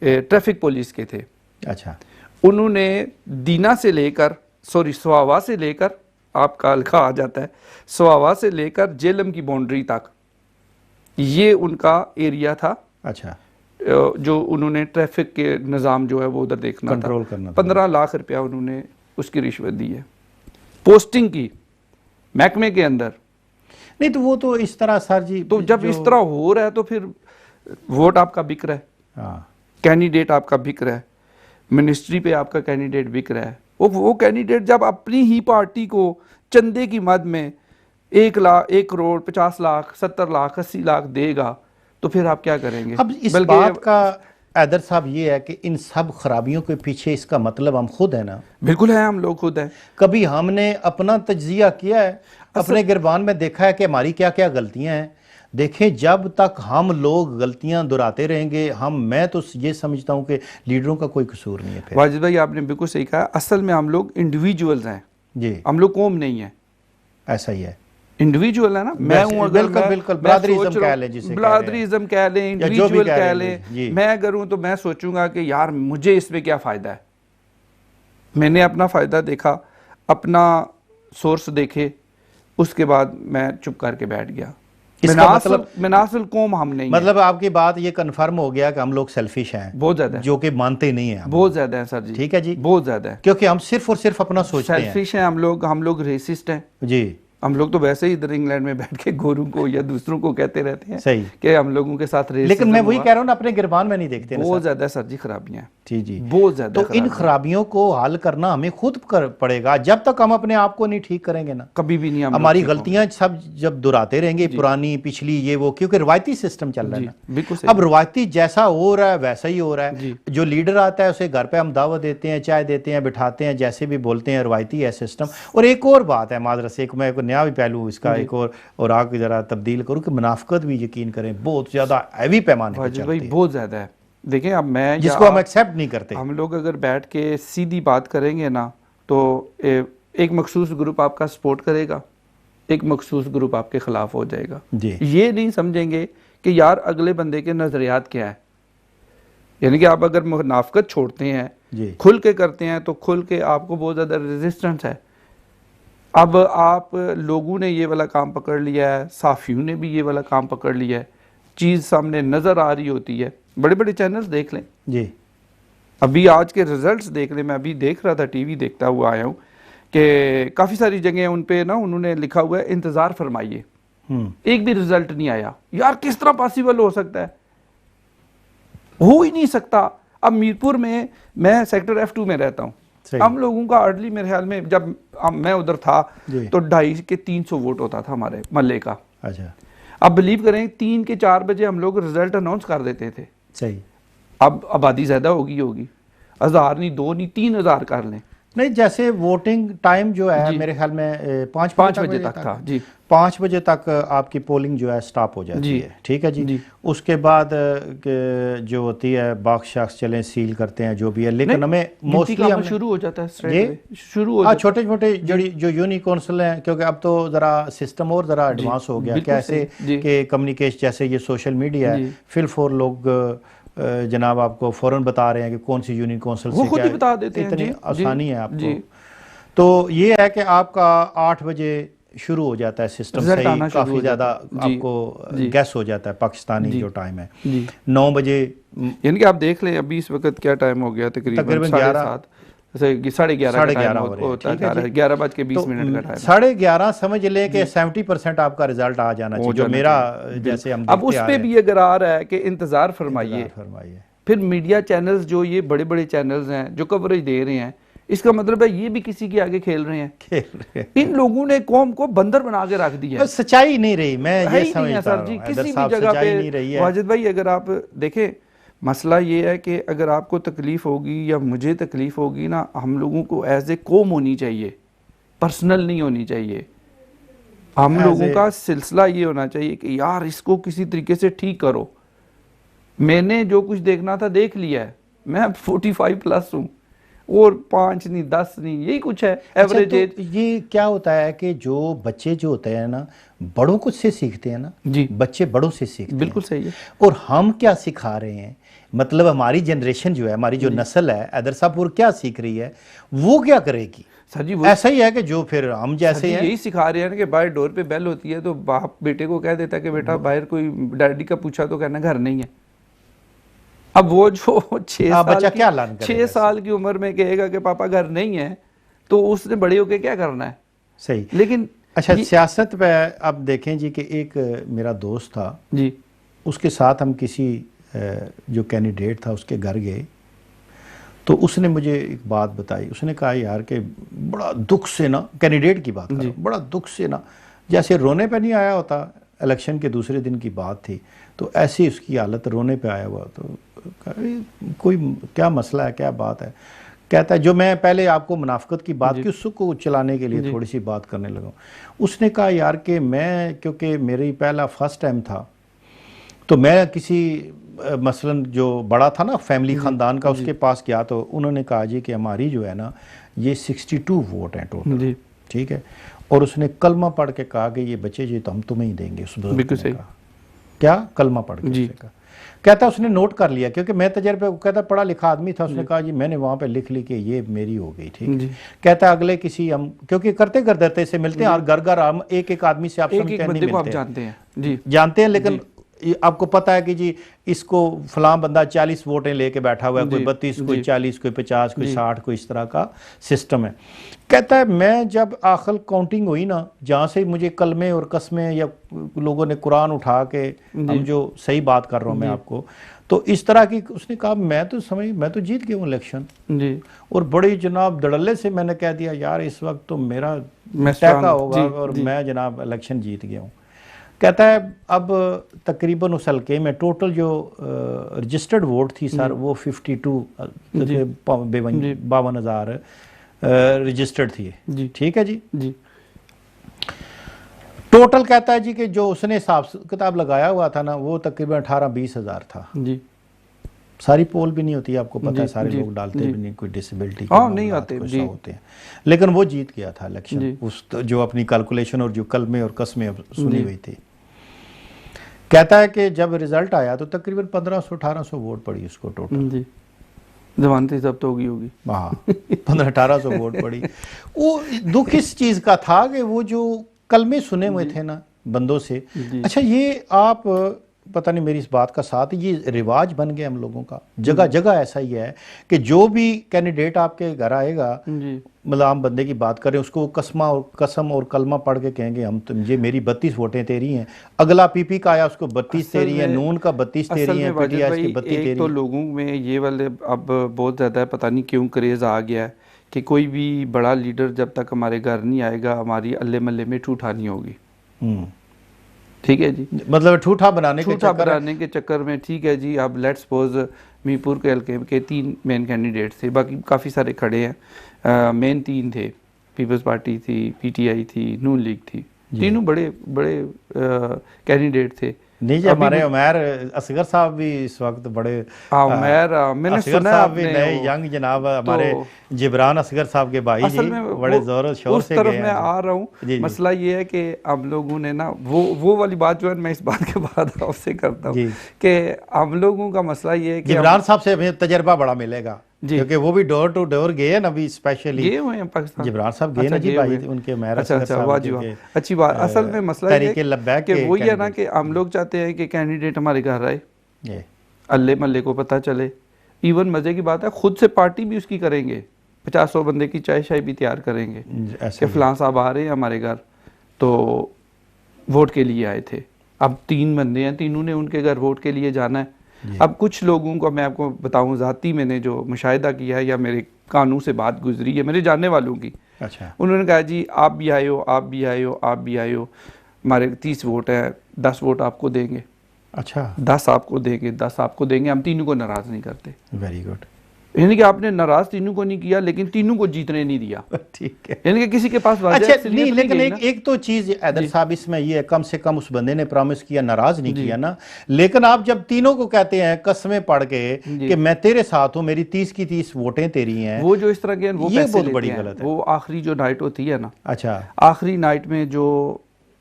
Speaker 2: ट्रैफिक पुलिस के थे।
Speaker 1: अच्छा।
Speaker 2: उन्होंने दीना से लेकर स्वावा से लेकर, आपका हल्का आ जाता है, स्वावा से लेकर जेलम की बाउंड्री तक ये उनका एरिया था।
Speaker 1: अच्छा।
Speaker 2: जो उन्होंने ट्रैफिक के निज़ाम जो है वो उधर देखना था,
Speaker 1: कंट्रोल करना था।
Speaker 2: 15 लाख रुपया उन्होंने उसकी रिश्वत दी है पोस्टिंग की महकमे के अंदर।
Speaker 1: नहीं तो वो तो इस तरह सर जी,
Speaker 2: तो जब इस तरह हो रहा है तो फिर वोट आपका बिक रहा है,
Speaker 1: हाँ,
Speaker 2: कैंडिडेट आपका बिक रहा है, मिनिस्ट्री पे आपका कैंडिडेट बिक रहा है। वो कैंडिडेट जब अपनी ही पार्टी को चंदे की मद में 1 लाख, 1 करोड़, 50 लाख, 70 लाख, 80 लाख देगा तो फिर आप क्या करेंगे।
Speaker 1: अब इस बात का हैदर साहब ये है कि इन सब खराबियों के पीछे इसका मतलब हम खुद है ना।
Speaker 2: बिल्कुल है, हम लोग खुद हैं।
Speaker 1: कभी हमने अपना तज्जिया किया है, अपने गिरबान में देखा है कि हमारी क्या क्या गलतियां हैं। देखें, जब तक हम लोग गलतियां दोहराते रहेंगे, मैं तो ये समझता हूं कि लीडरों का कोई कसूर नहीं है फिर।
Speaker 2: वाजिद भाई आपने बिल्कुल सही कहा, असल में हम लोग इंडिविजुअल्स हैं
Speaker 1: जी,
Speaker 2: हम लोग कौम नहीं है।
Speaker 1: ऐसा ही है,
Speaker 2: इंडिविजुअल है ना, मैं हूं, अगर
Speaker 1: बिल्कुल बिल्कुल, ब्रादरीज़म कह लें, जिसे
Speaker 2: ब्रादरीज़म कह लें,
Speaker 1: या जो भी
Speaker 2: इंडिविजुअल
Speaker 1: कह
Speaker 2: कह
Speaker 1: लें, जी।
Speaker 2: लें। मैं अगर हूं तो मैं सोचूंगा कि यार मुझे इसमें क्या फ़ायदा है। मैंने अपना फ़ायदा देखा, अपना सोर्स देखे, उसके बाद मैं चुप करके बैठ गया।
Speaker 1: इसका मतलब
Speaker 2: मिनासिल कौम हम नहीं
Speaker 1: मतलब आपकी बात ये कन्फर्म हो गया कि हम लोग सेल्फिश हैं,
Speaker 2: बहुत ज़्यादा है,
Speaker 1: जो कि मानते नहीं हैं हम।
Speaker 2: बहुत ज़्यादा है सर जी,
Speaker 1: ठीक है जी,
Speaker 2: बहुत ज़्यादा है,
Speaker 1: क्योंकि हम सिर्फ और सिर्फ अपना सोचते हैं।
Speaker 2: सेल्फिश हैं हम लोग रेसिस्ट हैं।
Speaker 1: जी,
Speaker 2: हम लोग तो वैसे ही इधर इंग्लैंड में बैठ के गोरों को या दूसरों को कहते रहते हैं
Speaker 1: सही,
Speaker 2: कि हम लोगों के साथ रेसिज्म
Speaker 1: लेकिन मैं वही
Speaker 2: हुआ।
Speaker 1: कह रहा हूँ ना, अपने गिरबान में नहीं देखते ना
Speaker 2: बहुत
Speaker 1: सर।
Speaker 2: ज़्यादा सर जी खराबियाँ हैं,
Speaker 1: जी जी,
Speaker 2: बहुत ज़्यादा
Speaker 1: तो इन खराबियों को हल करना हमें खुद पड़ेगा। जब तक हम अपने आप को नहीं ठीक करेंगे ना,
Speaker 2: कभी भी नहीं हम लोग
Speaker 1: हमारी
Speaker 2: ठीक
Speaker 1: गलतियां सब जब दोहराते रहेंगे, पुरानी पिछली ये वो, क्योंकि रवायती सिस्टम चल रहा है
Speaker 2: जी,
Speaker 1: ना।
Speaker 2: बिल्कुल सही।
Speaker 1: अब रवायती जैसा हो रहा है वैसा ही हो रहा है।
Speaker 2: जी।
Speaker 1: जो लीडर आता है उसे घर पे हम दावत देते हैं, चाय देते हैं, बिठाते हैं, जैसे भी बोलते हैं, रवायती है सिस्टम। और एक और बात है माजरत से, मैं एक नया भी पहलू इसका एक और आगे जरा तब्दील करूँ कि मुनाफिकत भी यकीन करें बहुत ज़्यादा हैवी पैमाने पर
Speaker 2: वाजिद
Speaker 1: चलती
Speaker 2: भाई
Speaker 1: है,
Speaker 2: बहुत ज़्यादा है। देखें अब मैं या
Speaker 1: जिसको हम
Speaker 2: आप,
Speaker 1: एक्सेप्ट नहीं करते।
Speaker 2: हम लोग अगर बैठ के सीधी बात करेंगे ना तो एक मखसूस ग्रुप आपका सपोर्ट करेगा, एक मखसूस ग्रुप आपके ख़िलाफ़ हो जाएगा।
Speaker 1: जी,
Speaker 2: ये नहीं समझेंगे कि यार अगले बंदे के नज़रियात क्या है। यानी कि आप अगर मुनाफिकत छोड़ते हैं,
Speaker 1: जी,
Speaker 2: खुल के करते हैं तो खुल के आपको बहुत ज़्यादा रेजिस्टेंस है। अब आप लोगों ने ये वाला काम पकड़ लिया है, साफ़ियों ने भी ये वाला काम पकड़ लिया है, चीज़ सामने नज़र आ रही होती है। बड़े बड़े चैनल्स देख लें,
Speaker 1: जी,
Speaker 2: अभी आज के रिजल्ट्स देख लें। मैं अभी देख रहा था, टीवी देखता हुआ आया हूँ कि काफ़ी सारी जगह उन पे ना उन्होंने लिखा हुआ है इंतज़ार फरमाइए, एक भी रिजल्ट नहीं आया। यार किस तरह पॉसिबल हो सकता है, हो ही नहीं सकता। अब मीरपुर में मैं सेक्टर F2 में रहता हूँ, हम लोगों का अर्ली मेरे ख्याल में जब मैं उधर था तो 250 के 300 वोट होता था हमारे मोहल्ले का।
Speaker 1: अच्छा,
Speaker 2: अब बिलीव करें 3 के 4 बजे हम लोग रिजल्ट अनाउंस कर देते थे।
Speaker 1: सही।
Speaker 2: अब आबादी ज़्यादा होगी 1000 नहीं, 2 नहीं, 3000 कर लें।
Speaker 1: नहीं, जैसे वोटिंग टाइम जो है मेरे ख्याल में 5
Speaker 2: बजे तक था जी।
Speaker 1: 5 बजे तक आपकी पोलिंग जो है स्टॉप हो जाती है, ठीक है जी। उसके बाद जो होती है बाक्स शाक्स चलें, सील करते हैं जो भी है, लेकिन हमें मोस्टली हम
Speaker 2: शुरू हो जाता है शुरू हो
Speaker 1: छोटे छोटे जो यूनिक काउंसिल हैं, क्योंकि अब तो ज़रा सिस्टम और ज़रा एडवांस हो गया, कैसे कि कम्युनिकेशन, जैसे ये सोशल मीडिया है, फिल फॉर लोग जनाब आपको फौरन बता रहे हैं कि कौन सी यूनियन काउंसिल से
Speaker 2: खुद ही बता देते हैं,
Speaker 1: इतनी आसानी है आपको। तो ये है कि आपका 8 बजे शुरू हो जाता है सिस्टम, सही, काफ़ी ज़्यादा आपको गैस हो जाता है पाकिस्तानी जो टाइम है 9 बजे।
Speaker 2: यानी कि आप देख लें अभी इस वक्त क्या टाइम हो गया, तकरीबन 11:30 11:30 होता है, 11:20 का टाइम,
Speaker 1: 11:30 समझ लें कि 70% आपका रिजल्ट आ जाना चाहिए, जो मेरा जैसे हम
Speaker 2: अब उस पे भी अगर आ रहा है कि इंतजार फरमाइए। फिर मीडिया चैनल्स जो ये बड़े बड़े चैनल्स हैं जो कवरेज दे रहे हैं, इसका मतलब है ये भी किसी के आगे खेल रहे हैं। इन लोगों ने कौम को बंदर बना के रख दिया है।
Speaker 1: सच्चाई नहीं रही, मैं ये समझता हूं
Speaker 2: सर जी, किसी भी जगह पे वाजिद भाई अगर आप देखें, मसला ये है कि अगर आपको तकलीफ होगी या मुझे तकलीफ होगी ना, हम लोगों को एज ए कौम होनी चाहिए, पर्सनल नहीं होनी चाहिए। हम लोगों का सिलसिला ये होना चाहिए कि यार इसको किसी तरीके से ठीक करो। मैंने जो कुछ देखना था देख लिया है, मैं 45 प्लस हूँ, और 5 नहीं 10 नहीं, यही कुछ है एवरेज एज।
Speaker 1: तो ये क्या होता है कि जो बच्चे जो होते हैं ना, बड़ों कुछ से सीखते हैं ना
Speaker 2: जी,
Speaker 1: बच्चे बड़ों से सीखते हैं,
Speaker 2: बिल्कुल सही है।
Speaker 1: और हम क्या सिखा रहे हैं, मतलब हमारी जनरेशन जो है, हमारी जो नस्ल है, अदरसापुर क्या सीख रही है, वो क्या करेगी
Speaker 2: सर जी?
Speaker 1: ऐसा ही है कि जो फिर हम जैसे हैं,
Speaker 2: यही सिखा रहे हैं कि बाहर डोर पे बेल होती है तो बाप बेटे को कह देता है कि बेटा बाहर कोई डैडी का पूछा तो कहना घर नहीं है। अब वो जो 6 साल की उम्र में कहेगा कि पापा घर नहीं है, तो उसने बड़े होके क्या करना है?
Speaker 1: सही।
Speaker 2: लेकिन
Speaker 1: अच्छा, सियासत पे अब देखें जी कि एक मेरा दोस्त था
Speaker 2: जी,
Speaker 1: उसके साथ हम किसी जो कैंडिडेट था उसके घर गए, तो उसने मुझे एक बात बताई। उसने कहा यार कि बड़ा दुख से ना, कैंडिडेट की बात कर, बड़ा दुख से ना, जैसे रोने पे नहीं आया होता, इलेक्शन के दूसरे दिन की बात थी, तो ऐसी उसकी हालत, रोने पे आया हुआ। तो कोई क्या मसला है, क्या बात है? कहता है जो मैं पहले आपको मुनाफिकत की बात की, उसको चलाने के लिए थोड़ी सी बात करने लगा। उसने कहा यार कि मैं, क्योंकि मेरी पहला फर्स्ट टाइम था, तो मैं किसी मसलन जो बड़ा था ना फैमिली ख़ानदान का, उसके पास गया, तो उन्होंने कहा जी कि हमारी जो है ना ये 62 वोट हैं टोटल, ठीक है, और उसने कलमा पढ़ के कहा कि ये बच्चे जी तो हम तुम्हें ही देंगे। उस
Speaker 2: बिल्कुल सही।
Speaker 1: क्या कलमा पढ़ के कहता उसने नोट कर लिया, क्योंकि मैं तजर्बे, कहता पढ़ा लिखा आदमी था, उसने कहा जी मैंने वहाँ पे लिख ली कि ये मेरी हो गई, ठीक। कहता अगले किसी हम, क्योंकि करते करते से मिलते हैं, और घर घर हम एक एक आदमी से आप समझते हैं, नहीं मिलते,
Speaker 2: जानते हैं जी,
Speaker 1: जानते हैं, लेकिन आपको पता है कि जी इसको फलां बंदा 40 वोटें लेके बैठा हुआ है, कोई 32, कोई 40, कोई 50, कोई 60, कोई इस तरह का सिस्टम है। कहता है मैं जब आखिर काउंटिंग हुई ना, जहाँ से मुझे कलमे और कस्में या लोगों ने कुरान उठा के, हम जो सही बात कर रहा हूँ मैं आपको, तो इस तरह की, उसने कहा मैं तो जीत गया हूँ इलेक्शन जी, और बड़ी जनाब धड़ल्ले से मैंने कह दिया यार इस वक्त तो मेरा टैका होगा और मैं जनाब इलेक्शन जीत गया हूँ। कहता है अब तकरीबन उस हल्के में टोटल जो रजिस्टर्ड वोट थी सर, वो 52,000 रजिस्टर्ड थी, ठीक है जी। टोटल कहता है जी कि जो उसने हिसाब किताब लगाया हुआ था ना, वो तकरीबन 18-20 हज़ार था जी। सारी पोल भी नहीं होती, आपको पता है, सारे लोग डालते भी नहीं, कोई डिसेबिलिटी
Speaker 2: नहीं आते जी,
Speaker 1: होते हैं, लेकिन वो जीत गया था इलेक्शन, उस जो अपनी कैलकुलेशन और जो कलमे और कस्में सुनी हुई थी। कहता है कि जब रिजल्ट आया तो तकरीबन 1500-1800 वोट पड़ी उसको टोटल जी,
Speaker 2: जमानती जब्त होगी
Speaker 1: हाँ 1500-1800 वोट पड़ी। वो दुख इस चीज़ का था कि वो जो कलमे सुने हुए थे ना बंदों से। अच्छा, ये आप पता नहीं मेरी इस बात का साथ, ये रिवाज बन गया हम लोगों का, जगह जगह ऐसा ही है कि जो भी कैंडिडेट आपके घर आएगा,
Speaker 2: जी
Speaker 1: मतलब आम बंदे की बात करें, उसको वो कसम और कलमा पढ़ के कहेंगे हम ये मेरी 32 वोटें तेरी हैं। अगला पीपी का आया, उसको 32 तेरी हैं, नून का 32 तेरी हैं, पीटीआई की 32 तेरी।
Speaker 2: एक तो लोगों में ये वाले अब बहुत ज़्यादा है, पता नहीं क्यों क्रेज़ आ गया है कि कोई भी बड़ा लीडर जब तक हमारे घर नहीं आएगा हमारी अल्ले मल्ले में ठूठा नहीं होगी। ठीक है जी,
Speaker 1: मतलब ठूठा बनाने
Speaker 2: के चक्कर में, ठीक है जी। अब लेट्स सपोज मीरपुर के हल्के के 3 मेन कैंडिडेट थे, बाकी काफ़ी सारे खड़े हैं, मेन 3 थे, पीपल्स पार्टी थी, पीटीआई थी, नून लीग थी, तीनों बड़े बड़े कैंडिडेट थे।
Speaker 1: नहीं जी, हमारे उमैर असगर साहब भी इस वक्त बड़े,
Speaker 2: उमैर मैंने सुना
Speaker 1: साहब भी नए यंग जनाब, हमारे जिब्रान असगर साहब के भाई जी बड़े जोर शोर से गए।
Speaker 2: उस तरफ मैं आ रहा हूँ। मसला ये है कि हम लोगों ने ना वो वाली बात जो है मैं इस बात के बाद आपसे करता हूँ कि हम लोगों का मसला ये है कि
Speaker 1: जिब्रान साहब से हमें तजर्बा बड़ा मिलेगा, क्योंकि वो भी डोर टू डोर गए ना, अभी स्पेशली
Speaker 2: गए हुए हैं पाकिस्तान।
Speaker 1: जिब्रान साहब गए ना जी, भाई उनके उमैर
Speaker 2: अच्छा अच्छी बात। असल में मसला ये है कि वही है ना कि हम लोग चाहते हैं कि कैंडिडेट हमारे घर आए, अल्ले मल्ले को पता चले। इवन मजे की बात है खुद से पार्टी भी उसकी करेंगे, 50-100 बंदे की चाय शाय भी तैयार करेंगे कि फलां साहब आ रहे हैं हमारे घर, तो वोट के लिए आए थे। अब 3 बंदे हैं, तीनों ने उनके घर वोट के लिए जाना है। अब कुछ लोगों को मैं आपको बताऊं, ज़ाती मैंने जो मुशाहिदा किया है या मेरे कानून से बात गुजरी है मेरे जानने वालों की,
Speaker 1: अच्छा,
Speaker 2: उन्होंने कहा जी आप भी आए हो, आप भी आए हो, आप भी आए हो, हमारे 30 वोट हैं, 10 वोट आपको देंगे।
Speaker 1: अच्छा,
Speaker 2: 10 आपको देंगे, 10 आपको देंगे, हम तीनों को नाराज़ नहीं करते।
Speaker 1: Very good.
Speaker 2: यानी कि आपने नाराज तीनों को नहीं किया लेकिन तीनों को जीतने नहीं दिया।
Speaker 1: ठीक है,
Speaker 2: यानी कि किसी के पास
Speaker 1: अच्छा नहीं, लेकिन एक तो चीज हैदर साहब इसमें ये है, कम से कम उस बंदे ने प्रॉमिस किया, नाराज नहीं किया ना। लेकिन आप जब तीनों को कहते हैं कस्में पढ़ के कि मैं तेरे साथ हूं, मेरी 30 की 30 वोटें तेरी हैं,
Speaker 2: वो जो इस तरह के वो
Speaker 1: ये बहुत बड़ी गलत है।
Speaker 2: वो आखिरी जो नाइट होती है ना,
Speaker 1: अच्छा,
Speaker 2: आखिरी नाइट में जो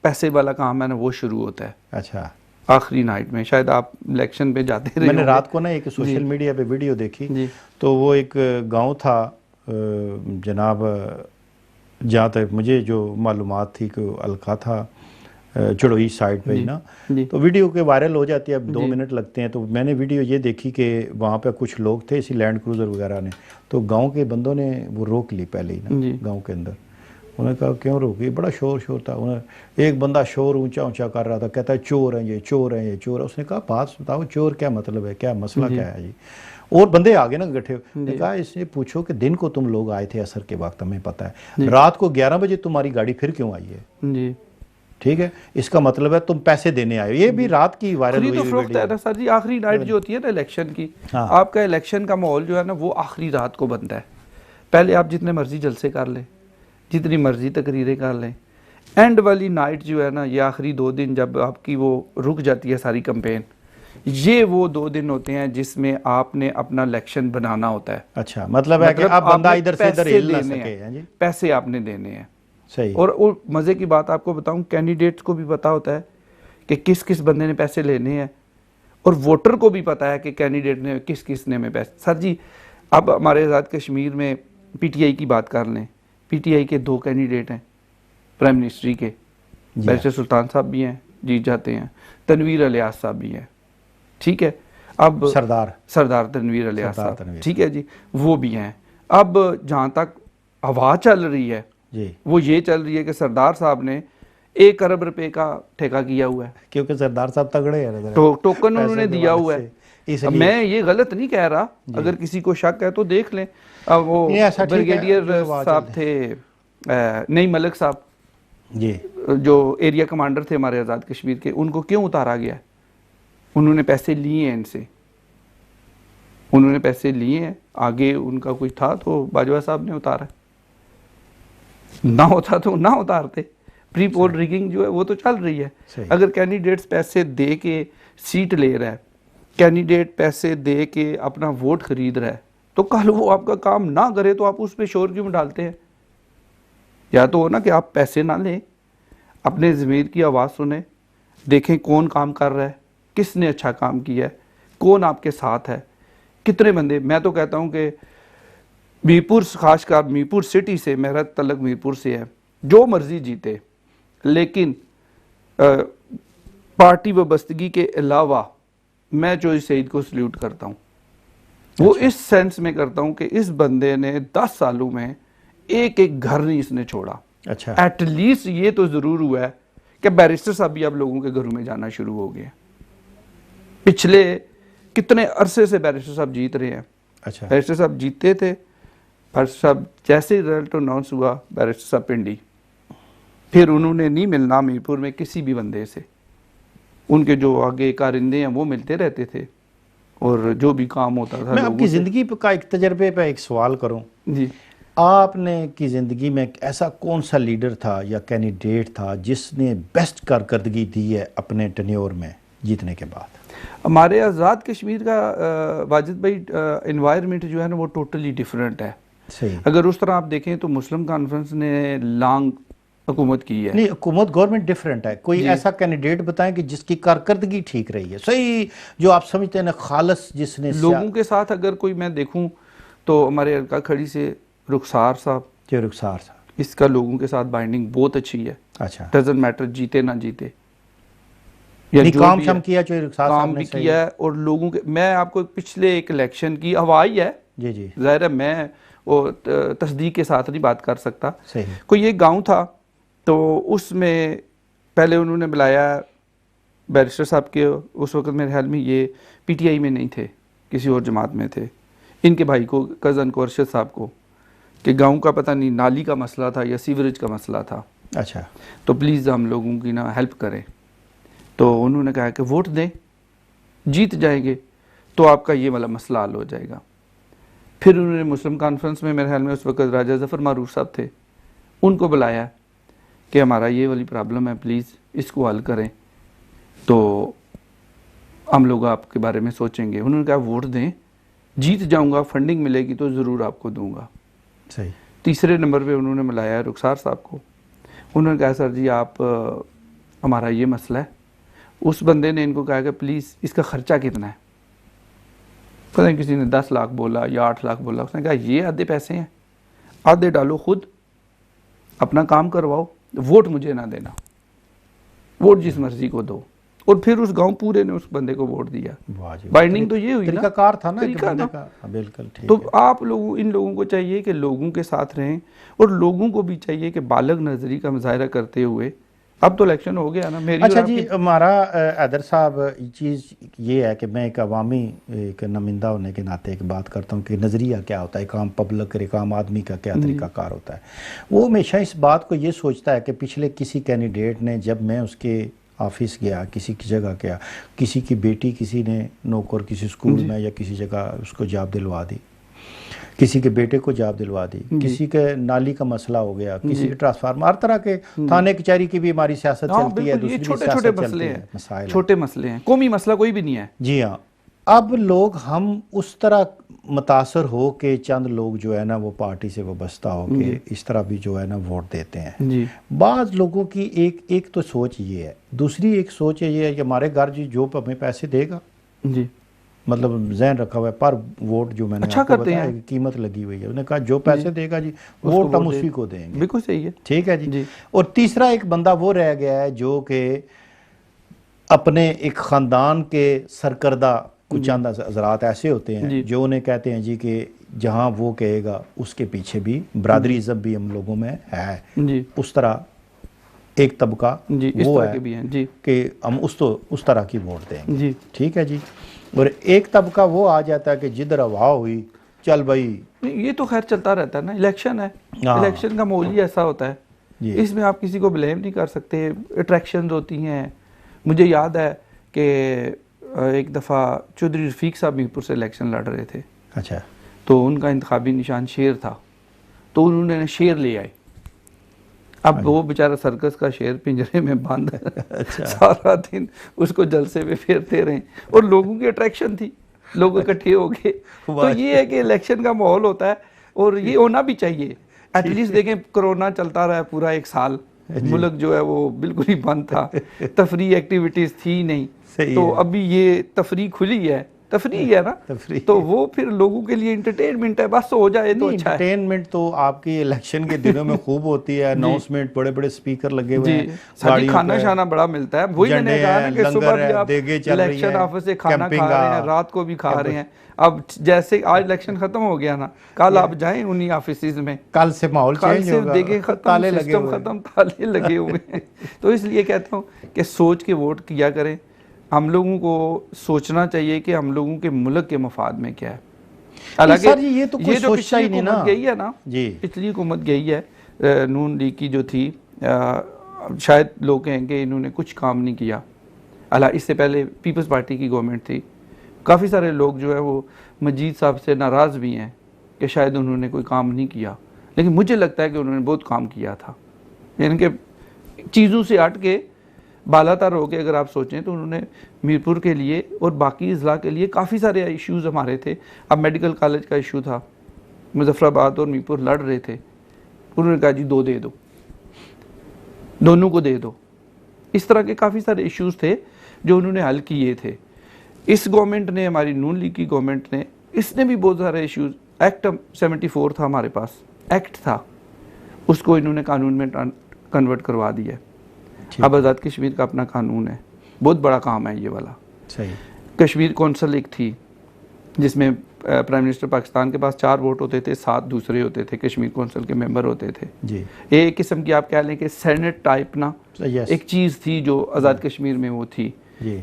Speaker 2: पैसे वाला काम है ना वो शुरू होता है।
Speaker 1: अच्छा,
Speaker 2: आखिरी नाइट में, शायद आप इलेक्शन पे जाते रहे।
Speaker 1: मैंने रात को ना एक सोशल मीडिया पे वीडियो देखी, तो वो एक गांव था जनाब, जहाँ तक मुझे जो मालूमात थी कि अलका था चढ़ोई साइड पे ही ना, तो वीडियो के वायरल हो जाती है, अब 2 मिनट लगते हैं। तो मैंने वीडियो ये देखी कि वहाँ पे कुछ लोग थे इसी लैंड क्रूज़र वगैरह ने, तो गांव के बंदों ने वो रोक ली पहले ही ना गांव के अंदर। उन्होंने कहा क्यों रोकी, बड़ा शोर था। उन्हें एक बंदा शोर ऊंचा कर रहा था, कहता है चोर हैं ये, चोर हैं ये, चोर है। उसने कहा बात बताओ, चोर क्या मतलब है, क्या मसला क्या है जी। और बंदे आगे ना इकट्ठे, ने कहा इससे पूछो कि दिन को तुम लोग आए थे असर के वक्त, हमें पता है, रात को 11 बजे तुम्हारी गाड़ी फिर क्यों आई है, ठीक है, इसका मतलब है तुम पैसे देने आए हो। ये भी रात की वायरल हुई वीडियो
Speaker 2: है ना सर जी। आखिरी नाइट जो होती है ना इलेक्शन की, आपका इलेक्शन का माहौल जो है ना वो आखिरी रात को बनता है। पहले आप जितने मर्जी जलसे कर लें, जितनी मर्जी तकरीरें कर लें, एंड वाली नाइट जो है ना, ये आखिरी 2 दिन जब आपकी वो रुक जाती है सारी कैंपेन, ये वो 2 दिन होते हैं जिसमें आपने अपना इलेक्शन बनाना होता है।
Speaker 1: अच्छा, मतलब है कि अब बंदा इधर से इधर हिल ना सके,
Speaker 2: पैसे आपने देने हैं।
Speaker 1: सही।
Speaker 2: और मज़े की बात आपको बताऊं, कैंडिडेट्स को भी पता होता है कि किस किस बंदे ने पैसे लेने हैं, और वोटर को भी पता है कि कैंडिडेट ने किस किस ने में पैसे। सर जी अब हमारे आज़ाद कश्मीर में पीटीआई की बात कर लें, पीटीआई के 2 कैंडिडेट हैं प्राइम मिनिस्ट्री के, बैरिस्टर सुल्तान साहब भी हैं, जीत जाते हैं, तनवीर अलियास साहब भी हैं, ठीक है। अब सरदार तनवीर अलियास साहब, ठीक है जी, वो भी हैं। अब जहाँ तक हवा चल रही है
Speaker 1: जी,
Speaker 2: वो ये चल रही है कि सरदार साहब ने 1 अरब रुपए का ठेका किया हुआ है,
Speaker 1: क्योंकि सरदार साहब तगड़े हैं,
Speaker 2: टोकन उन्होंने दिया हुआ है। मैं ये गलत नहीं कह रहा, अगर किसी को शक है तो देख लें। अब वो ब्रिगेडियर साहब थे, नई मलिक साहब
Speaker 1: जी,
Speaker 2: जो एरिया कमांडर थे हमारे आज़ाद कश्मीर के, उनको क्यों उतारा गया? उन्होंने पैसे लिए हैं इनसे, उन्होंने पैसे लिए हैं, आगे उनका कुछ था तो बाजवा साहब ने उतारा, ना होता तो ना उतारते। प्री पोल रिगिंग जो है वो तो चल रही है। अगर कैंडिडेट्स पैसे दे के सीट ले रहा है, कैंडिडेट पैसे दे के अपना वोट खरीद रहा है, तो कल वो आपका काम ना करे तो आप उस पर शोर क्यों डालते हैं? या तो हो ना कि आप पैसे ना लें, अपने ज़मीर की आवाज़ सुने, देखें कौन काम कर रहा है, किसने अच्छा काम किया है, कौन आपके साथ है, कितने बंदे। मैं तो कहता हूँ कि मीरपुर, खासकर मीरपुर सिटी से, मेरा तलक मीरपुर से है, जो मर्जी जीते, लेकिन पार्टी वाबस्तगी के अलावा मैं चौधरी सईद को सल्यूट करता हूँ। वो इस सेंस में करता हूँ कि इस बंदे ने 10 सालों में एक एक घर नहीं इसने छोड़ा।
Speaker 1: अच्छा,
Speaker 2: एटलीस्ट ये तो जरूर हुआ है कि बैरिस्टर साहब भी अब लोगों के घरों में जाना शुरू हो गए। पिछले कितने अरसे से बैरिस्टर साहब जीत रहे हैं।
Speaker 1: अच्छा,
Speaker 2: बैरिस्टर साहब जीते थे, बैरिस्टर साहब जैसे रिजल्ट अनाउंस हुआ बैरिस्टर साहब पिंडी, फिर उन्होंने नहीं मिलना मीरपुर में किसी भी बंदे से, उनके जो आगे कारिंदे हैं वो मिलते रहते थे और जो भी काम होता था।
Speaker 1: मैं आपकी ज़िंदगी का एक तजर्बे पे एक सवाल करूं,
Speaker 2: जी,
Speaker 1: आपने की ज़िंदगी में ऐसा कौन सा लीडर था या कैंडिडेट था जिसने बेस्ट कारकर्दगी दी है अपने टेन्योर में जीतने के बाद?
Speaker 2: हमारे आज़ाद कश्मीर का वाजिद भाई इन्वायरमेंट जो है ना वो टोटली डिफरेंट है।
Speaker 1: सही।
Speaker 2: अगर उस तरह आप देखें तो मुस्लिम कॉन्फ्रेंस ने लॉन्ग हुकूमत की है।
Speaker 1: नहीं, हुकूमत गवर्नमेंट डिफरेंट है। कोई ऐसा कैंडिडेट बताएं कि जिसकी कारकर्दगी ठीक रही है, सही, जो आप समझते हैं ना खालस, जिसने
Speaker 2: लोगों के साथ अगर कोई मैं देखूं तो हमारे हल्का खड़ी से रुखसार साहब,
Speaker 1: जो रुखसार साहब,
Speaker 2: इसका लोगों के साथ बाइंडिंग बहुत अच्छी है।
Speaker 1: अच्छा,
Speaker 2: डजंट मैटर जीते ना जीते,
Speaker 1: नहीं,
Speaker 2: जो
Speaker 1: काम
Speaker 2: भी
Speaker 1: शम
Speaker 2: है,
Speaker 1: किया जो रुखसार
Speaker 2: काम
Speaker 1: साहब ने,
Speaker 2: भी
Speaker 1: सही
Speaker 2: किया है। और लोगों के, मैं आपको पिछले एक इलेक्शन की हवा ही है,
Speaker 1: जी जी,
Speaker 2: जाहिर है मैं वो तस्दीक के साथ नहीं बात कर सकता।
Speaker 1: सही,
Speaker 2: कोई एक गांव था तो उसमें पहले उन्होंने बुलाया बैरिस्टर साहब के, उस वक्त मेरे ख्याल में ये पीटीआई में नहीं थे, किसी और जमात में थे, इनके भाई को, कज़न को, अरशद साहब को, कि गांव का पता नहीं नाली का मसला था या सीवरेज का मसला था,
Speaker 1: अच्छा,
Speaker 2: तो प्लीज़ हम लोगों की ना हेल्प करें। तो उन्होंने कहा कि वोट दें, जीत जाएंगे तो आपका ये वाला मसला हल हो जाएगा। फिर उन्होंने मुस्लिम कॉन्फ्रेंस में, मेरे ख्याल में उस वक्त राजा जफ़र मारूफ साहब थे, उनको बुलाया कि हमारा ये वाली प्रॉब्लम है, प्लीज़ इसको हल करें तो हम लोग आपके बारे में सोचेंगे। उन्होंने कहा वोट दें, जीत जाऊंगा, फंडिंग मिलेगी तो ज़रूर आपको दूंगा।
Speaker 1: सही।
Speaker 2: तीसरे नंबर पे उन्होंने मिलाया रुखसार साहब को। उन्होंने कहा सर जी आप हमारा ये मसला है। उस बंदे ने इनको कहा कि प्लीज़ इसका ख़र्चा कितना है, पता नहीं किसी ने 10 लाख बोला या 8 लाख बोला। उसने कहा ये आधे पैसे हैं, आधे डालो खुद, अपना काम करवाओ, वोट मुझे ना देना, वोट जिस मर्जी को दो। और फिर उस गांव पूरे ने उस बंदे को वोट दिया। बाइंडिंग तो ये हुई ना,
Speaker 1: तरीकाकार था ना,
Speaker 2: तरीका
Speaker 1: बंदे
Speaker 2: ना।
Speaker 1: का, बिल्कुल ठीक
Speaker 2: तो
Speaker 1: है।
Speaker 2: आप लोगों, इन लोगों को चाहिए कि लोगों के साथ रहें और लोगों को भी चाहिए कि बालग नजरी का मुजाहरा करते हुए, अब तो इलेक्शन हो गया ना मेरी
Speaker 1: अच्छा
Speaker 2: और
Speaker 1: जी,
Speaker 2: आपकी।
Speaker 1: हमारा हैदर साहब, चीज़ ये है कि मैं एक अवामी एक नुमाइंदा होने के नाते एक बात करता हूँ कि नज़रिया क्या होता है, एक आम पब्लिक, एक आम आदमी का क्या तरीक़ाकार होता है। वो हमेशा इस बात को ये सोचता है कि पिछले किसी कैंडिडेट ने, जब मैं उसके ऑफिस गया, किसी की जगह गया, किसी की बेटी किसी ने नौकर किसी स्कूल में या किसी जगह उसको जॉब दिलवा दी, किसी के बेटे को जॉब दिलवा दी, किसी के नाली का मसला हो गया, किसी के ट्रांसफार्मर, हर तरह के थाने कचहरी की भी हमारी सियासत चलती है, दूसरी
Speaker 2: छोटे छोटे मसले हैं,
Speaker 1: मसाइल
Speaker 2: छोटे मसले हैं, कौमी मसला कोई भी नहीं है।
Speaker 1: जी हाँ। अब लोग, हम उस तरह मुतासर हो के, चंद लोग जो है ना वो पार्टी से वाबस्ता हो के इस तरह भी जो है ना वोट देते हैं
Speaker 2: जी।
Speaker 1: बाज़ लोगों की एक तो सोच ये है, दूसरी एक सोच ये है कि हमारे घर जी जो हमें पैसे देगा,
Speaker 2: जी,
Speaker 1: मतलब जहन रखा हुआ है पर वोट, जो मैंने
Speaker 2: अच्छा
Speaker 1: आपको
Speaker 2: करते
Speaker 1: बताया,
Speaker 2: हैं,
Speaker 1: कीमत लगी हुई है। उन्होंने कहा जो पैसे देगा जी वोट हम उसी को देंगे।
Speaker 2: बिल्कुल सही है,
Speaker 1: ठीक है जी,
Speaker 2: जी।
Speaker 1: और तीसरा एक बंदा वो रह गया है जो कि अपने एक ख़ानदान के सरकर्दा, कुछ चंद हजरात ऐसे होते हैं जो उन्हें कहते हैं जी कि जहाँ वो कहेगा उसके पीछे भी बरादरी इज़्ज़त भी हम लोगों में है
Speaker 2: जी।
Speaker 1: उस तरह एक तबका
Speaker 2: जी, इस
Speaker 1: वो
Speaker 2: तरह
Speaker 1: है
Speaker 2: के भी हैं जी,
Speaker 1: कि हम उस तरह की वोट देंगे
Speaker 2: जी।
Speaker 1: ठीक है जी। और एक तबका वो आ जाता है कि जिधर हवा हुई चल भाई।
Speaker 2: ये तो खैर चलता रहता है ना, इलेक्शन है,
Speaker 1: हाँ।
Speaker 2: इलेक्शन का माहौल ही ऐसा होता है, इसमें आप किसी को ब्लेम नहीं कर सकते। अट्रैक्शंस होती हैं। मुझे याद है कि एक दफ़ा चौधरी रफ़ीक साहब मीरपुर से इलेक्शन लड़ रहे थे।
Speaker 1: अच्छा।
Speaker 2: तो उनका इंतखाबी निशान शेर था, तो उन्होंने शेर ले आए। अब वो बेचारा सर्कस का शेर पिंजरे में बंद
Speaker 1: अच्छा।
Speaker 2: सारा दिन उसको जलसे में फेरते रहे और लोगों की अट्रैक्शन थी, लोग इकट्ठे हो गए। तो ये है कि इलेक्शन का माहौल होता है और ये होना भी चाहिए। एटलीस्ट देखें, कोरोना चलता रहा पूरा 1 साल, मुल्क जो है वो बिल्कुल ही बंद था, तफरी एक्टिविटीज़ थी नहीं, तो अभी ये तफरी खुली है, तफरीह है ना,
Speaker 1: तफरीह।
Speaker 2: तो वो फिर लोगों के लिए इंटरटेनमेंट है, बस हो जाए तो अच्छा है।
Speaker 1: एंटरटेनमेंट तो आपकी इलेक्शन के दिनों में खूब होती है, अनाउंसमेंट, बड़े बड़े स्पीकर लगे हुए हैं,
Speaker 2: साजी
Speaker 1: गाड़ियों
Speaker 2: खाना
Speaker 1: पे
Speaker 2: शाना बड़ा मिलता है। वही मैंने
Speaker 1: झंडे
Speaker 2: कहा ना
Speaker 1: हैं,
Speaker 2: कि सुबह
Speaker 1: लंगर
Speaker 2: भी
Speaker 1: है,
Speaker 2: आप
Speaker 1: देगे चल रही
Speaker 2: इलेक्शन
Speaker 1: है,
Speaker 2: ऑफिस से खाना
Speaker 1: कैंपिंग
Speaker 2: खा रहे हैं,
Speaker 1: का
Speaker 2: रात को भी खा रहे हैं। अब जैसे आज इलेक्शन खत्म हो गया ना, कल आप जाएं उन्हीं ऑफिस में,
Speaker 1: कल से माहौल
Speaker 2: कल
Speaker 1: चेंज
Speaker 2: से
Speaker 1: होगा,
Speaker 2: देखें खत्म,
Speaker 1: ताले लगे
Speaker 2: सिस्टम
Speaker 1: हुए हैं।
Speaker 2: खत्म, ताले लगे हुए हैं। तो इसलिए कहता हूँ कि सोच के वोट किया करें। हम लोगों को सोचना चाहिए कि हम लोगों के मुल्क के मफाद में क्या है। हालांकि
Speaker 1: सर जी, ये तो कोई
Speaker 2: जो
Speaker 1: सोचता
Speaker 2: पिछली
Speaker 1: ही नहीं
Speaker 2: हुकूमत
Speaker 1: ना
Speaker 2: गई है ना
Speaker 1: जी।
Speaker 2: पिछली हुकूमत गई है, नून लीग की जो थी, शायद लोग कहें कि इन्होंने कुछ काम नहीं किया। हालांकि इससे पहले पीपल्स पार्टी की गवर्नमेंट थी, काफ़ी सारे लोग जो है वो मजीद साहब से नाराज़ भी हैं कि शायद उन्होंने कोई काम नहीं किया, लेकिन मुझे लगता है कि उन्होंने बहुत काम किया था। यानी कि चीज़ों से हट के बालातर हो के अगर आप सोचें तो उन्होंने मीरपुर के लिए और बाकी अजला के लिए काफ़ी सारे इश्यूज़ हमारे थे। अब मेडिकल कॉलेज का इशू था, मुजफ्फराबाद और मीरपुर लड़ रहे थे, उन्होंने कहा जी 2 दे दो, दोनों को दे दो। इस तरह के काफ़ी सारे इश्यूज़ थे जो उन्होंने हल किए थे। इस गवर्नमेंट ने, हमारी नून लीग की गवर्नमेंट ने, इसने भी बहुत सारे इश्यूज़, एक्ट 74 था हमारे पास, एक्ट था, उसको इन्होंने कानून में कन्वर्ट करवा दिया। अब आज़ाद कश्मीर का अपना कानून है, बहुत बड़ा काम है ये वाला।
Speaker 1: सही।
Speaker 2: कश्मीर कौंसल एक थी जिसमें प्राइम मिनिस्टर पाकिस्तान के पास 4 वोट होते थे, 7 दूसरे होते थे, कश्मीर कौंसल के मेंबर होते थे
Speaker 1: जी।
Speaker 2: एक किस्म की आप कह लें कि सेनेट टाइप ना एक चीज़ थी जो आज़ाद कश्मीर में वो थी,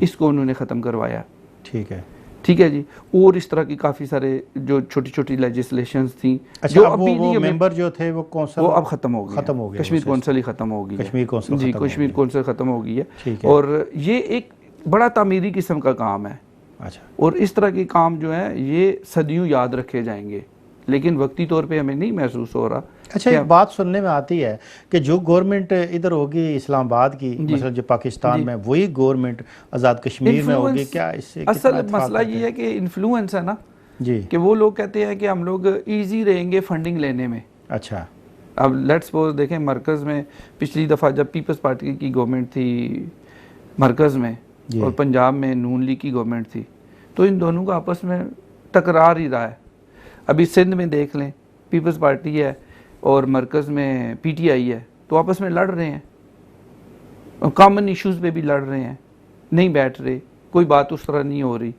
Speaker 2: इसको उन्होंने ख़त्म करवाया। ठीक है जी। और इस तरह की काफ़ी सारे जो छोटी छोटी लेजिस्लेशंस थी।
Speaker 1: अच्छा, जो अभी वो मेंबर जो थे वो कौंसल,
Speaker 2: वो अब ख़त्म हो गया, कश्मीर कौंसल ही ख़त्म हो गई है।
Speaker 1: कश्मीर कौंसल
Speaker 2: जी, कश्मीर कौंसल ख़त्म हो गई है। और ये एक बड़ा तामीरी किस्म का काम है।
Speaker 1: अच्छा।
Speaker 2: और इस तरह के काम जो है ये सदियों याद रखे जाएंगे, लेकिन वक्ती तौर पे हमें नहीं महसूस हो रहा।
Speaker 1: अच्छा, एक बात सुनने में आती है कि जो गवर्नमेंट इधर होगी इस्लामाबाद की, मतलब जो पाकिस्तान में, वही गवर्नमेंट आज़ाद कश्मीर में होगी क्या? इससे
Speaker 2: असल मसला ये है कि इन्फ्लुएंस है ना
Speaker 1: जी,
Speaker 2: कि वो लोग कहते हैं कि हम लोग ईजी रहेंगे फंडिंग लेने में।
Speaker 1: अच्छा।
Speaker 2: अब लेट्स सपोज देखें, मरकज़ में पिछली दफ़ा जब पीपल्स पार्टी की गवर्नमेंट थी मरकज़ में और पंजाब में नून लीग की गवर्नमेंट थी, तो इन दोनों का आपस में टकरार ही रहा है। अभी सिंध में देख लें, पीपल्स पार्टी है और मरकज़ में पीटीआई है, तो आपस में लड़ रहे हैं, कॉमन इश्यूज़ पे भी लड़ रहे हैं, नहीं बैठ रहे, कोई बात उस तरह नहीं हो रही।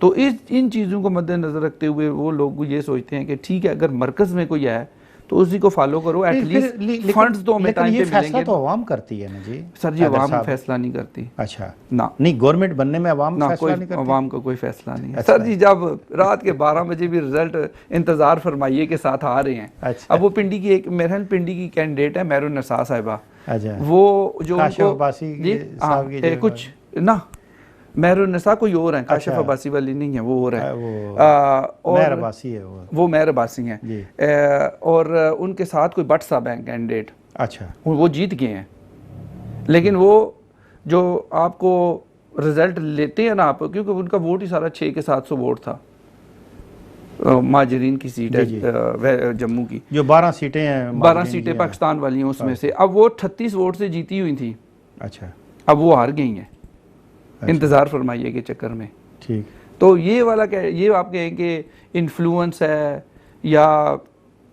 Speaker 2: तो इन चीज़ों को मद्देनज़र रखते हुए वो लोग ये सोचते हैं कि ठीक है, अगर मरकज़ में कोई है तो उसी को फॉलो करो, एटलीस्ट फंड्स तो हमें टाइम पे मिलेंगे।
Speaker 1: फैसला तो अवाम करती है ना जी।
Speaker 2: सर जी, अवाम फैसला नहीं करती।
Speaker 1: अच्छा
Speaker 2: ना,
Speaker 1: नहीं, गवर्नमेंट बनने में अवाम फैसला नहीं करती।
Speaker 2: अवाम का कोई फैसला नहीं है सर जी। जब रात के 12 बजे भी रिजल्ट इंतजार फरमाइए के साथ आ रहे हैं।
Speaker 1: अच्छा।
Speaker 2: अब वो पिंडी की एक मेरहल पिंडी की कैंडिडेट है मेहरुन नसा साहिबा,
Speaker 1: अच्छा,
Speaker 2: वो जो
Speaker 1: कुछ
Speaker 2: ना मेहरुन नसा कोई और है, काशिफ अब्बासी वाली नहीं है, वो और है,
Speaker 1: और मेहर अब्बासी है, वो मेहर
Speaker 2: अब्बासी हैं। और उनके साथ कोई भट्ट साहब हैं कैंडिडेट।
Speaker 1: अच्छा,
Speaker 2: वो जीत गए हैं, लेकिन वो जो आपको रिजल्ट लेते हैं ना आप, क्योंकि उनका वोट ही सारा 6 के 700 वोट था, माजरीन की सीट है जम्मू की,
Speaker 1: जो 12 सीटें हैं,
Speaker 2: 12 सीटें पाकिस्तान वाली हैं उसमें से। अब वो 38 वोट से जीती हुई थी।
Speaker 1: अच्छा,
Speaker 2: अब वो हार गई हैं। अच्छा। इंतज़ार फरमाइए के चक्कर में।
Speaker 1: ठीक।
Speaker 2: तो ये वाला क्या, ये आप कहें कि इन्फ्लुएंस है या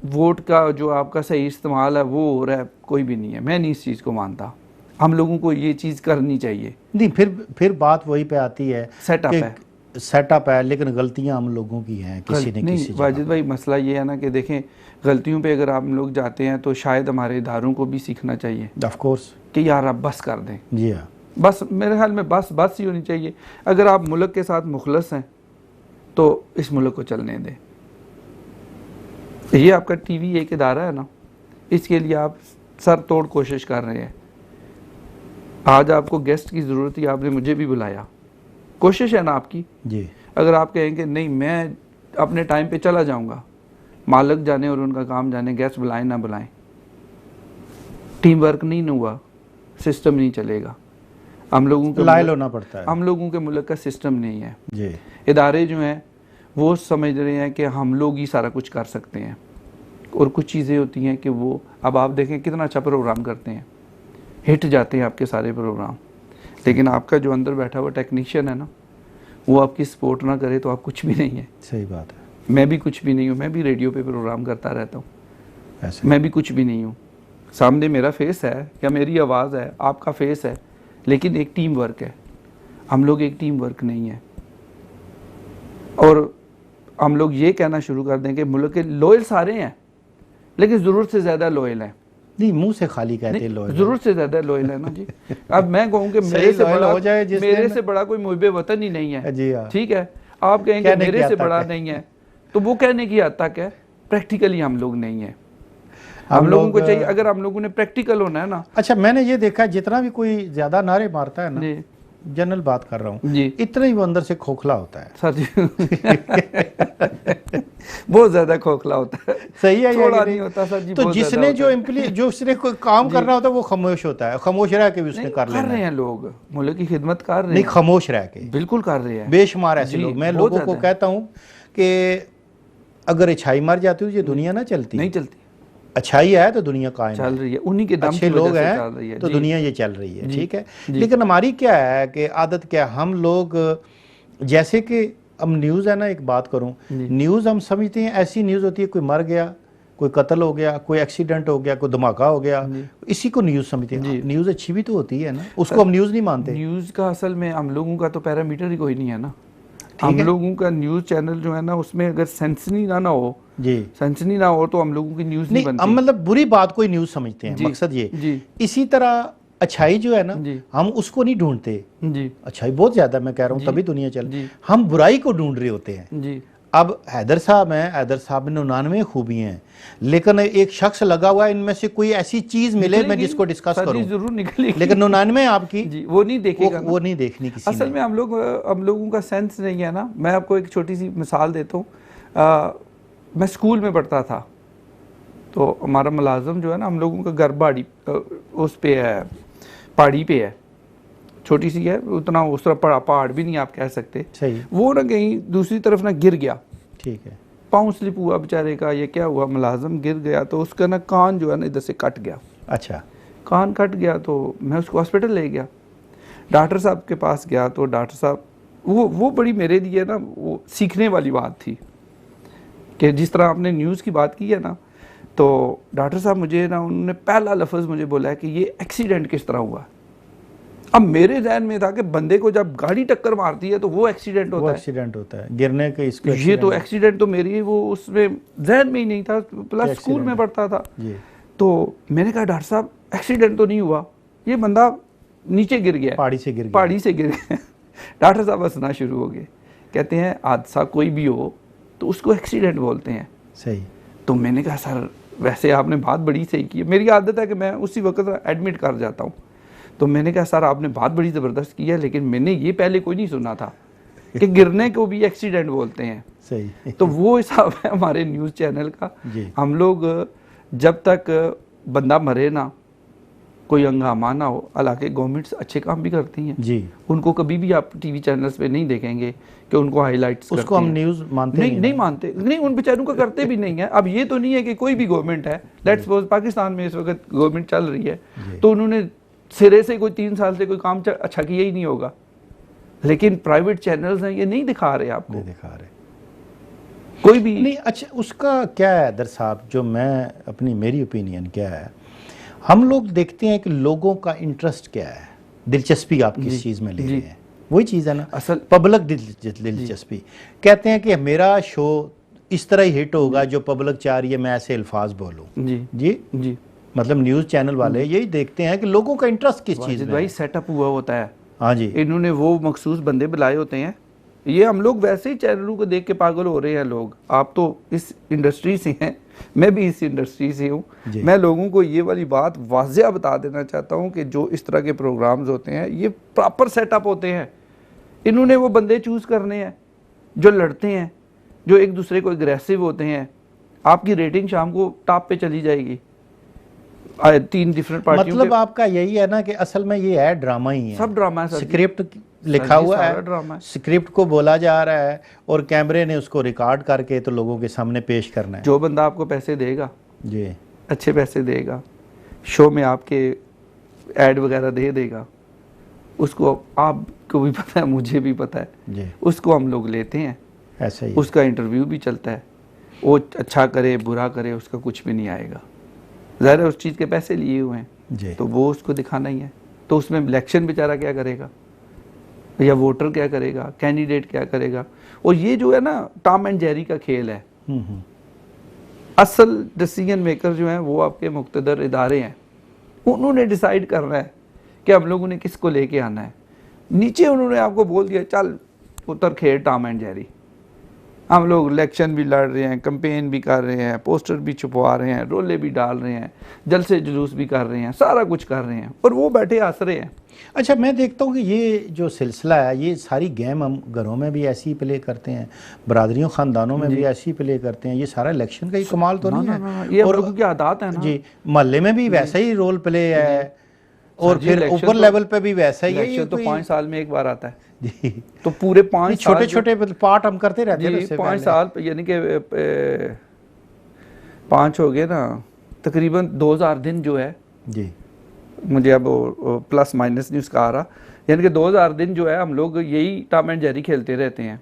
Speaker 2: वोट का जो आपका सही इस्तेमाल है वो हो रहा है, कोई भी नहीं है। मैं नहीं इस चीज़ को मानता। हम लोगों को ये चीज़ करनी चाहिए।
Speaker 1: नहीं, फिर बात वही पे आती है, सेटअप है, लेकिन गलतियां हम लोगों की हैं किसी न किसी जगह।
Speaker 2: वाजिद भाई, मसला ये है ना कि देखें, गलतियों पे अगर हम लोग जाते हैं तो शायद हमारे इदारों को भी सीखना चाहिए,
Speaker 1: ऑफ कोर्स,
Speaker 2: कि यार आप बस कर दें।
Speaker 1: जी हाँ, बस
Speaker 2: मेरे ख्याल में बस ही होनी चाहिए। अगर आप मुल्क के साथ मुखलस हैं तो इस मुल्क को चलने दें। ये आपका टीवी एक इदारा है ना, इसके लिए आप सर तोड़ कोशिश कर रहे हैं। आज आपको गेस्ट की ज़रूरत थी, आपने मुझे भी बुलाया, कोशिश है ना आपकी
Speaker 1: जी।
Speaker 2: अगर आप कहेंगे नहीं मैं अपने टाइम पे चला जाऊंगा, मालिक जाने और उनका काम जाने, गेस्ट बुलाएं ना बुलाएं, टीम वर्क नहीं हुआ, सिस्टम नहीं चलेगा। हम लोगों के
Speaker 1: लायल होना पड़ता है।
Speaker 2: हम लोगों के मुल्क का सिस्टम नहीं है
Speaker 1: जी।
Speaker 2: इदारे जो हैं वो समझ रहे हैं कि हम लोग ही सारा कुछ कर सकते हैं, और कुछ चीज़ें होती हैं कि वो, अब आप देखें कितना अच्छा प्रोग्राम करते हैं, हिट जाते हैं आपके सारे प्रोग्राम, लेकिन आपका जो अंदर बैठा हुआ टेक्नीशियन है ना, वो आपकी सपोर्ट ना करे तो आप कुछ भी नहीं है।
Speaker 1: सही बात है।
Speaker 2: मैं भी कुछ भी नहीं हूँ, मैं भी रेडियो पे प्रोग्राम करता रहता हूँ,
Speaker 1: ऐसे
Speaker 2: मैं भी कुछ भी नहीं हूँ। सामने मेरा फेस है या मेरी आवाज़ है, आपका फेस है, लेकिन एक टीम वर्क है। हम लोग एक टीम वर्क नहीं है। और हम लोग ये कहना शुरू कर दें कि मुल्क के लॉयल सारे हैं, लेकिन ज़रूरत से ज़्यादा लॉयल हैं।
Speaker 1: नहीं, मुंह से खाली कहते हैं लोग।
Speaker 2: जरूरत से ज्यादा लॉयल है ना जी। अब मैं कहूँ कि
Speaker 1: सही loyal हो जाए
Speaker 2: मेरे से बड़ा कोई मुहिब वतन ही नहीं है,
Speaker 1: जी हाँ।
Speaker 2: ठीक है। आप कहेंगे
Speaker 1: कहने की
Speaker 2: मेरे से
Speaker 1: हद
Speaker 2: बड़ा
Speaker 1: तक है।
Speaker 2: नहीं है, तो वो कहने की हद तक है। प्रैक्टिकली हम लोग नहीं है। हम लोगों को चाहिए, अगर हम लोगों ने प्रैक्टिकल होना है ना।
Speaker 1: अच्छा, मैंने ये देखा है जितना भी कोई ज्यादा नारे मारता है ना,
Speaker 2: जी
Speaker 1: जनरल बात कर रहा हूँ
Speaker 2: जी
Speaker 1: इतना ही वो अंदर से खोखला होता है।
Speaker 2: सर जी बहुत ज्यादा खोखला होता है।
Speaker 1: सही है,
Speaker 2: थोड़ा
Speaker 1: ये
Speaker 2: नहीं होता सर जी।
Speaker 1: तो
Speaker 2: बहुत
Speaker 1: जिसने
Speaker 2: ज्यादा
Speaker 1: जो
Speaker 2: होता है।
Speaker 1: इम्प्ली जो उसने कोई काम करना होता है वो खामोश होता है, खामोश रह के भी उसने
Speaker 2: नहीं,
Speaker 1: कर
Speaker 2: कर
Speaker 1: लेना
Speaker 2: रहे
Speaker 1: है।
Speaker 2: हैं लोग, मुल्क की खिदमत कर रहे
Speaker 1: नहीं,
Speaker 2: हैं,
Speaker 1: खामोश रह के
Speaker 2: बिल्कुल कर रहे हैं।
Speaker 1: बेशुमार ऐसे
Speaker 2: जी,
Speaker 1: लोग। मैं
Speaker 2: बहुत
Speaker 1: लोगों को
Speaker 2: ज्यादा है।
Speaker 1: कहता हूँ कि अगर अच्छाई मर जाती है ये दुनिया ना चलती।
Speaker 2: नहीं चलती,
Speaker 1: अच्छाई है तो दुनिया कायम
Speaker 2: चल
Speaker 1: है।
Speaker 2: रही है, उन्हीं के दम
Speaker 1: अच्छे
Speaker 2: की वजह
Speaker 1: लोग
Speaker 2: से चल रही
Speaker 1: हैं
Speaker 2: है।
Speaker 1: तो
Speaker 2: जी,
Speaker 1: दुनिया ये चल रही है,
Speaker 2: जी,
Speaker 1: ठीक है।
Speaker 2: जी।
Speaker 1: लेकिन हमारी क्या है कि आदत क्या है, हम लोग जैसे कि हम न्यूज़ है ना, एक बात करूं,
Speaker 2: जी।
Speaker 1: न्यूज़ हम समझते हैं ऐसी न्यूज़ होती है, कोई मर गया, कोई कत्ल हो गया, कोई एक्सीडेंट हो गया, कोई धमाका हो गया,
Speaker 2: जी।
Speaker 1: इसी को न्यूज़ समझते
Speaker 2: जी।
Speaker 1: हैं। न्यूज़ अच्छी भी तो होती है ना, उसको हम न्यूज़ नहीं मानते।
Speaker 2: न्यूज़ का असल में हम लोगों का तो पैरामीटर ही कोई नहीं है ना।
Speaker 1: ठीक
Speaker 2: हम
Speaker 1: है।
Speaker 2: लोगों का न्यूज़ चैनल जो है ना, उसमें अगर सेंसनी ना हो,
Speaker 1: जी
Speaker 2: सेंसनी ना हो तो हम लोगों की न्यूज़ नहीं
Speaker 1: नहीं, हम
Speaker 2: बनती।
Speaker 1: मतलब बुरी बात को ही न्यूज़ समझते हैं,
Speaker 2: जी,
Speaker 1: मकसद ये।
Speaker 2: जी,
Speaker 1: इसी तरह अच्छाई जो है ना,
Speaker 2: जी,
Speaker 1: हम उसको नहीं ढूंढते।
Speaker 2: जी,
Speaker 1: अच्छाई बहुत ज़्यादा मैं कह रहा हूँ,
Speaker 2: जी,
Speaker 1: तभी दुनिया चल।
Speaker 2: जी,
Speaker 1: हम बुराई को ढूंढ रहे होते हैं।
Speaker 2: जी।
Speaker 1: अब हैदर साहब हैं, हैदर साहब में 99 खूबियाँ हैं, लेकिन एक शख्स लगा हुआ है इनमें से कोई ऐसी चीज़ मिले मैं
Speaker 2: निकलेगी,
Speaker 1: जिसको डिस्कस
Speaker 2: सर जी,
Speaker 1: करूं,
Speaker 2: जरूर निकलेगी।
Speaker 1: लेकिन 99 आपकी
Speaker 2: जी, वो नहीं देखेगा ना।
Speaker 1: वो नहीं देखनी किसी
Speaker 2: असल
Speaker 1: ने।
Speaker 2: में हम लोगों का सेंस नहीं है ना। मैं आपको एक छोटी सी मिसाल देता हूँ। मैं स्कूल में पढ़ता था, तो हमारा मुलाजम जो है ना, हम लोगों का घर उस पे है, पहाड़ी पे है, छोटी सी है, उतना उस तरह पहाड़ भी नहीं आप कह सकते।
Speaker 1: सही,
Speaker 2: वो ना कहीं दूसरी तरफ ना गिर गया,
Speaker 1: ठीक है।
Speaker 2: पाँव स्लिप हुआ बेचारे का, ये क्या हुआ, मुलाजम गिर गया, तो उसका ना कान जो है ना इधर से कट गया।
Speaker 1: अच्छा,
Speaker 2: कान कट गया तो मैं उसको हॉस्पिटल ले गया। डॉक्टर साहब के पास गया तो डॉक्टर साहब, वो बड़ी मेरे लिए ना वो सीखने वाली बात थी कि जिस तरह आपने न्यूज़ की बात की है ना, तो डॉक्टर साहब मुझे ना, उन्होंने पहला लफ्ज़ मुझे बोला है कि ये एक्सीडेंट किस तरह हुआ। अब मेरे जहन में था कि बंदे को जब गाड़ी टक्कर मारती है तो वो एक्सीडेंट
Speaker 1: वो
Speaker 2: होता है,
Speaker 1: एक्सीडेंट होता है, गिरने के इसको
Speaker 2: ये तो एक्सीडेंट तो मेरी वो उसमें जहन में ही नहीं था, प्लस स्कूल में पढ़ता था।
Speaker 1: जी,
Speaker 2: तो मैंने कहा डॉक्टर साहब एक्सीडेंट तो नहीं हुआ, ये बंदा नीचे गिर गया,
Speaker 1: पहाड़ी से गिर गया।
Speaker 2: पहाड़ी से गिर गया। डॉक्टर साहब हंसना शुरू हो गए, कहते हैं हादसा कोई भी हो तो उसको एक्सीडेंट बोलते हैं।
Speaker 1: सही।
Speaker 2: तो मैंने कहा सर वैसे आपने बात बड़ी सही की है, मेरी आदत है कि मैं उसी वक्त एडमिट कर जाता हूँ। तो मैंने कहा सर आपने बात बड़ी ज़बरदस्त की है, लेकिन मैंने ये पहले कोई नहीं सुना था कि गिरने को भी एक्सीडेंट बोलते हैं।
Speaker 1: सही।
Speaker 2: तो वो हिसाब है हमारे न्यूज़ चैनल का।
Speaker 1: जी।
Speaker 2: हम लोग जब तक बंदा मरे ना, कोई हंगामा ना हो, हालांकि गवर्नमेंट्स अच्छे काम भी करती हैं,
Speaker 1: जी,
Speaker 2: उनको कभी भी आप टीवी चैनल्स पे नहीं देखेंगे कि उनको हाईलाइट्स
Speaker 1: उसको हम न्यूज़ मानते
Speaker 2: नहीं मानते, नहीं उन बेचारों का करते भी नहीं है। अब ये तो नहीं है कि कोई भी गवर्नमेंट है, लेट्स सपोज पाकिस्तान में इस वक्त गवर्नमेंट चल रही है, तो उन्होंने सिरे से कोई 3 साल से कोई काम अच्छा किया ही नहीं होगा, लेकिन प्राइवेट चैनल्स हैं ये नहीं दिखा रहे आपको,
Speaker 1: नहीं दिखा रहे
Speaker 2: कोई भी
Speaker 1: नहीं। अच्छा, उसका क्या है हैदर साहब, जो मैं मेरी ओपिनियन क्या है, हम लोग देखते हैं कि लोगों का इंटरेस्ट क्या है, दिलचस्पी आप किस चीज़ में ले रहे हैं, वही चीज़ है ना,
Speaker 2: असल
Speaker 1: पब्लिक दिलचस्पी। कहते हैं कि मेरा शो इस तरह ही हिट होगा जो पब्लिक चाह रही है, मैं ऐसे अल्फाज बोलूँ।
Speaker 2: जी
Speaker 1: जी
Speaker 2: जी
Speaker 1: मतलब न्यूज़ चैनल वाले यही देखते हैं कि लोगों का इंटरेस्ट किस चीज़ में
Speaker 2: भाई
Speaker 1: है।
Speaker 2: सेटअप हुआ होता है,
Speaker 1: हाँ जी,
Speaker 2: इन्होंने वो मखसूस बंदे बुलाए होते हैं। ये हम लोग वैसे ही चैनलों को देख के पागल हो रहे हैं लोग। आप तो इस इंडस्ट्री से हैं, मैं भी इस इंडस्ट्री से हूँ। मैं लोगों को ये वाली बात वाज़िया बता देना चाहता हूँ कि जो इस तरह के प्रोग्राम्स होते हैं ये प्रॉपर सेटअप होते हैं। इन्होंने वो बंदे चूज़ करने हैं जो लड़ते हैं, जो एक दूसरे को एग्रेसिव होते हैं। आपकी रेटिंग शाम को टॉप पे चली जाएगी 3 डिफरेंट पार्टियों
Speaker 1: मतलब आपका यही है ना कि असल में ये है ड्रामा ही है,
Speaker 2: सब ड्रामा है सर जी।
Speaker 1: स्क्रिप्ट लिखा हुआ
Speaker 2: सारा
Speaker 1: है,
Speaker 2: ड्रामा है।
Speaker 1: स्क्रिप्ट को बोला जा रहा है और कैमरे ने उसको रिकॉर्ड करके तो लोगों के सामने पेश करना है।
Speaker 2: जो बंदा आपको पैसे देगा,
Speaker 1: जी,
Speaker 2: अच्छे पैसे देगा, शो में आपके ऐड वगैरह दे देगा, उसको आपको भी पता है, मुझे भी पता है,
Speaker 1: जी
Speaker 2: उसको हम लोग लेते हैं,
Speaker 1: ऐसे ही
Speaker 2: उसका इंटरव्यू भी चलता है, वो अच्छा करे बुरा करे उसका कुछ भी नहीं आएगा, ज़ाहिर है उस चीज़ के पैसे लिए हुए हैं
Speaker 1: जी
Speaker 2: तो वो उसको दिखाना ही है। तो उसमें इलेक्शन बेचारा क्या करेगा, या वोटर क्या करेगा, कैंडिडेट क्या करेगा। और ये जो है ना टॉम एंड जेरी का खेल है।
Speaker 1: हम्म।
Speaker 2: असल डिसीजन मेकर जो हैं वो आपके मुक़्तदर इदारे हैं, उन्होंने डिसाइड करना है कि हम लोगों ने किसको लेके आना है। नीचे उन्होंने आपको बोल दिया चल उतर खेल टॉम एंड जेरी, हम लोग इलेक्शन भी लड़ रहे हैं, कैंपेन भी कर रहे हैं, पोस्टर भी छुपवा रहे हैं, रोले भी डाल रहे हैं, जलसे जुलूस भी कर रहे हैं, सारा कुछ कर रहे हैं, और वो बैठे हंस रहे हैं।
Speaker 1: अच्छा, मैं देखता हूँ कि ये जो सिलसिला है, ये सारी गेम हम घरों में भी ऐसी ही प्ले करते हैं, बरादरियों ख़ानदानों में भी ऐसी ही प्ले करते हैं। ये सारा इलेक्शन का ही कमाल तो नहीं है?
Speaker 2: ये हम लोगों की आदत है ना
Speaker 1: जी, मोहल्ले में भी वैसा ही रोल प्ले है, और
Speaker 2: जी,
Speaker 1: फिर
Speaker 2: इलेक्शन
Speaker 1: ऊपर
Speaker 2: तो-
Speaker 1: लेवल पे भी वैसा ही है।
Speaker 2: इलेक्शन तो 5 साल में एक बार आता है,
Speaker 1: जी,
Speaker 2: तो पूरे 5 साल
Speaker 1: छोटे छोटे पार्ट हम करते रहते हैं
Speaker 2: जी,
Speaker 1: उससे
Speaker 2: 5
Speaker 1: पहले।
Speaker 2: साल यानी कि 5 हो गए ना, तकरीबन 2000 दिन जो है,
Speaker 1: जी
Speaker 2: मुझे अब प्लस माइनस नहीं उसका आ रहा, यानी कि 2000 दिन जो है हम लोग यही टॉम एंड जेरी खेलते रहते हैं।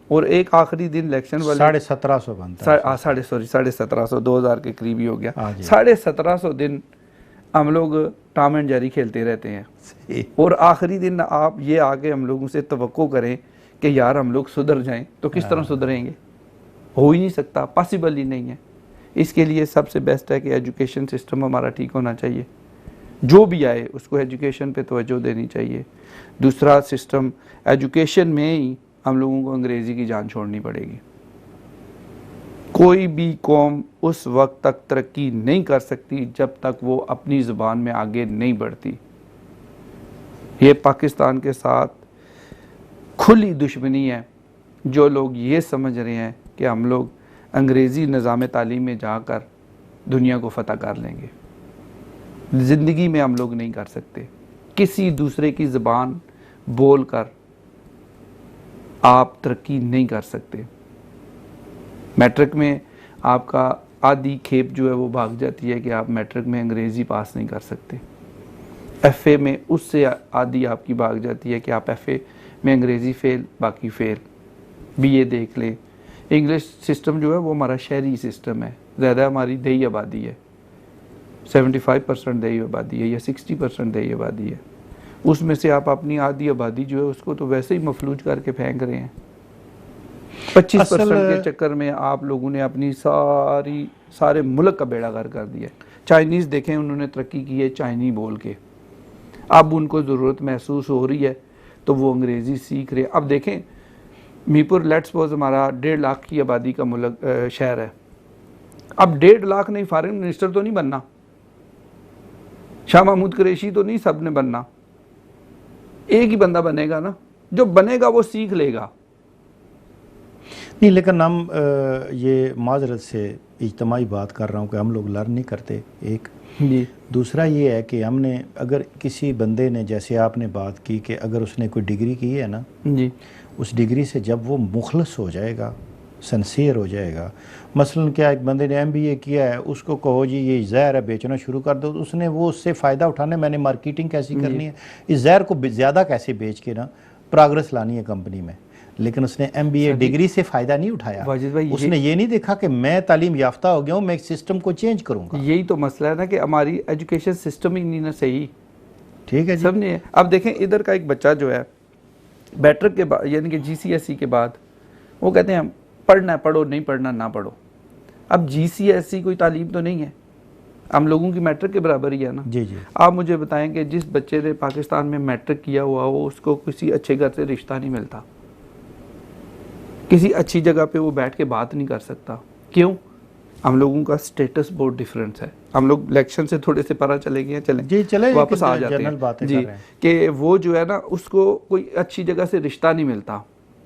Speaker 2: और एक आखिरी दिन इलेक्शन वाले
Speaker 1: 1750 बनता है।
Speaker 2: 1750 2000 के करीब ही हो गया,
Speaker 1: हाँ जी।
Speaker 2: 1750 दिन हम लोग टॉम एंड जेरी खेलते रहते हैं।
Speaker 1: सही।
Speaker 2: और आखिरी दिन आप ये आके हम लोगों से तवक्को करें कि यार हम लोग सुधर जाएं, तो किस तरह सुधरेंगे? हो ही नहीं सकता, पॉसिबल ही नहीं है। इसके लिए सबसे बेस्ट है कि एजुकेशन सिस्टम हमारा ठीक होना चाहिए, जो भी आए उसको एजुकेशन पे तवज्जो देनी चाहिए। दूसरा सिस्टम, एजुकेशन में ही हम लोगों को अंग्रेज़ी की जान छोड़नी पड़ेगी। कोई भी कौम उस वक्त तक तरक्की नहीं कर सकती जब तक वो अपनी ज़ुबान में आगे नहीं बढ़ती। ये पाकिस्तान के साथ खुली दुश्मनी है जो लोग ये समझ रहे हैं कि हम लोग अंग्रेज़ी निज़ाम तालीम में जाकर दुनिया को फ़तह कर लेंगे। ज़िंदगी में हम लोग नहीं कर सकते। किसी दूसरे की ज़बान बोल कर आप तरक्की नहीं कर सकते। मैट्रिक में आपका आधी खेप जो है वो भाग जाती है कि आप मैट्रिक में अंग्रेज़ी पास नहीं कर सकते। एफ़ए में उससे आधी आपकी भाग जाती है कि आप एफ़ए में अंग्रेज़ी फ़ेल, बाकी फ़ेल। बीए देख लें। इंग्लिश सिस्टम जो है वो हमारा शहरी सिस्टम है, ज़्यादा हमारी देही आबादी है, 75% देही आबादी है या 60% देही आबादी है। उसमें से आप अपनी आधी आबादी जो है उसको तो वैसे ही मफलूज करके फेंक रहे हैं। 25% के चक्कर में आप लोगों ने अपनी सारे मुल्क का बेड़ा गर्क कर दिया। चाइनीज़ देखें, उन्होंने तरक्की की है चाइनी बोल के, अब उनको ज़रूरत महसूस हो रही है तो वो अंग्रेज़ी सीख रहे हैं। अब देखें मीरपुर लेट्स सपोज हमारा 1.5 लाख की आबादी का मुल्क शहर है, अब 1.5 लाख नहीं, फॉरेन मिनिस्टर तो नहीं बनना, शाह महमूद कुरैशी तो नहीं सब ने बनना, एक ही बंदा बनेगा ना, जो बनेगा वो सीख लेगा।
Speaker 1: नहीं, लेकिन हम ये माजरत से इज्तमाही बात कर रहा हूँ कि हम लोग लर्न नहीं करते, एक
Speaker 2: जी।
Speaker 1: दूसरा ये है कि हमने अगर किसी बंदे ने, जैसे आपने बात की कि अगर उसने कोई डिग्री की है ना
Speaker 2: जी,
Speaker 1: उस डिग्री से जब वो मुखलस हो जाएगा, सिंसियर हो जाएगा, मसलन क्या एक बंदे ने एमबीए किया है, उसको कहो जी ये जहर है बेचना शुरू कर दो, तो उसने वो उससे फ़ायदा उठाना है, मैंने मार्केटिंग कैसी करनी है, इस जहर को ज़्यादा कैसे बेच के ना प्रोग्रेस लानी है कंपनी में। लेकिन उसने एमबीए डिग्री से फ़ायदा नहीं उठाया,
Speaker 2: वाजिद भाई,
Speaker 1: उसने ये नहीं देखा कि मैं तालीम याफ्ता हो गया हूँ, मैं एक सिस्टम को चेंज करूँगा।
Speaker 2: यही तो मसला है ना कि हमारी एजुकेशन सिस्टम ही नहीं ना सही।
Speaker 1: ठीक है जी।
Speaker 2: सब नहीं है। अब देखें इधर का एक बच्चा जो है मैट्रिक के बाद यानी कि जीसीएसई के बाद वो कहते हैं पढ़ना है पढ़ो, नहीं पढ़ना ना पढ़ो। अब जीसीएसई कोई तालीम तो नहीं है, हम लोगों की मैट्रिक के बराबर ही है ना।
Speaker 1: जी जी।
Speaker 2: आप मुझे बताएं कि जिस बच्चे ने पाकिस्तान में मैट्रिक किया हुआ हो उसको किसी अच्छे घर से रिश्ता नहीं मिलता, किसी अच्छी जगह पे वो बैठ के बात नहीं कर सकता। क्यों? हम लोगों का स्टेटस बहुत डिफरेंस है। हम लोग इलेक्शन से थोड़े से परा चले गए हैं, चलें
Speaker 1: जी चले,
Speaker 2: वापस आ जाते
Speaker 1: जनरल
Speaker 2: हैं
Speaker 1: बातें
Speaker 2: जी,
Speaker 1: कर रहे हैं
Speaker 2: कि वो जो है ना उसको कोई अच्छी जगह से रिश्ता नहीं मिलता।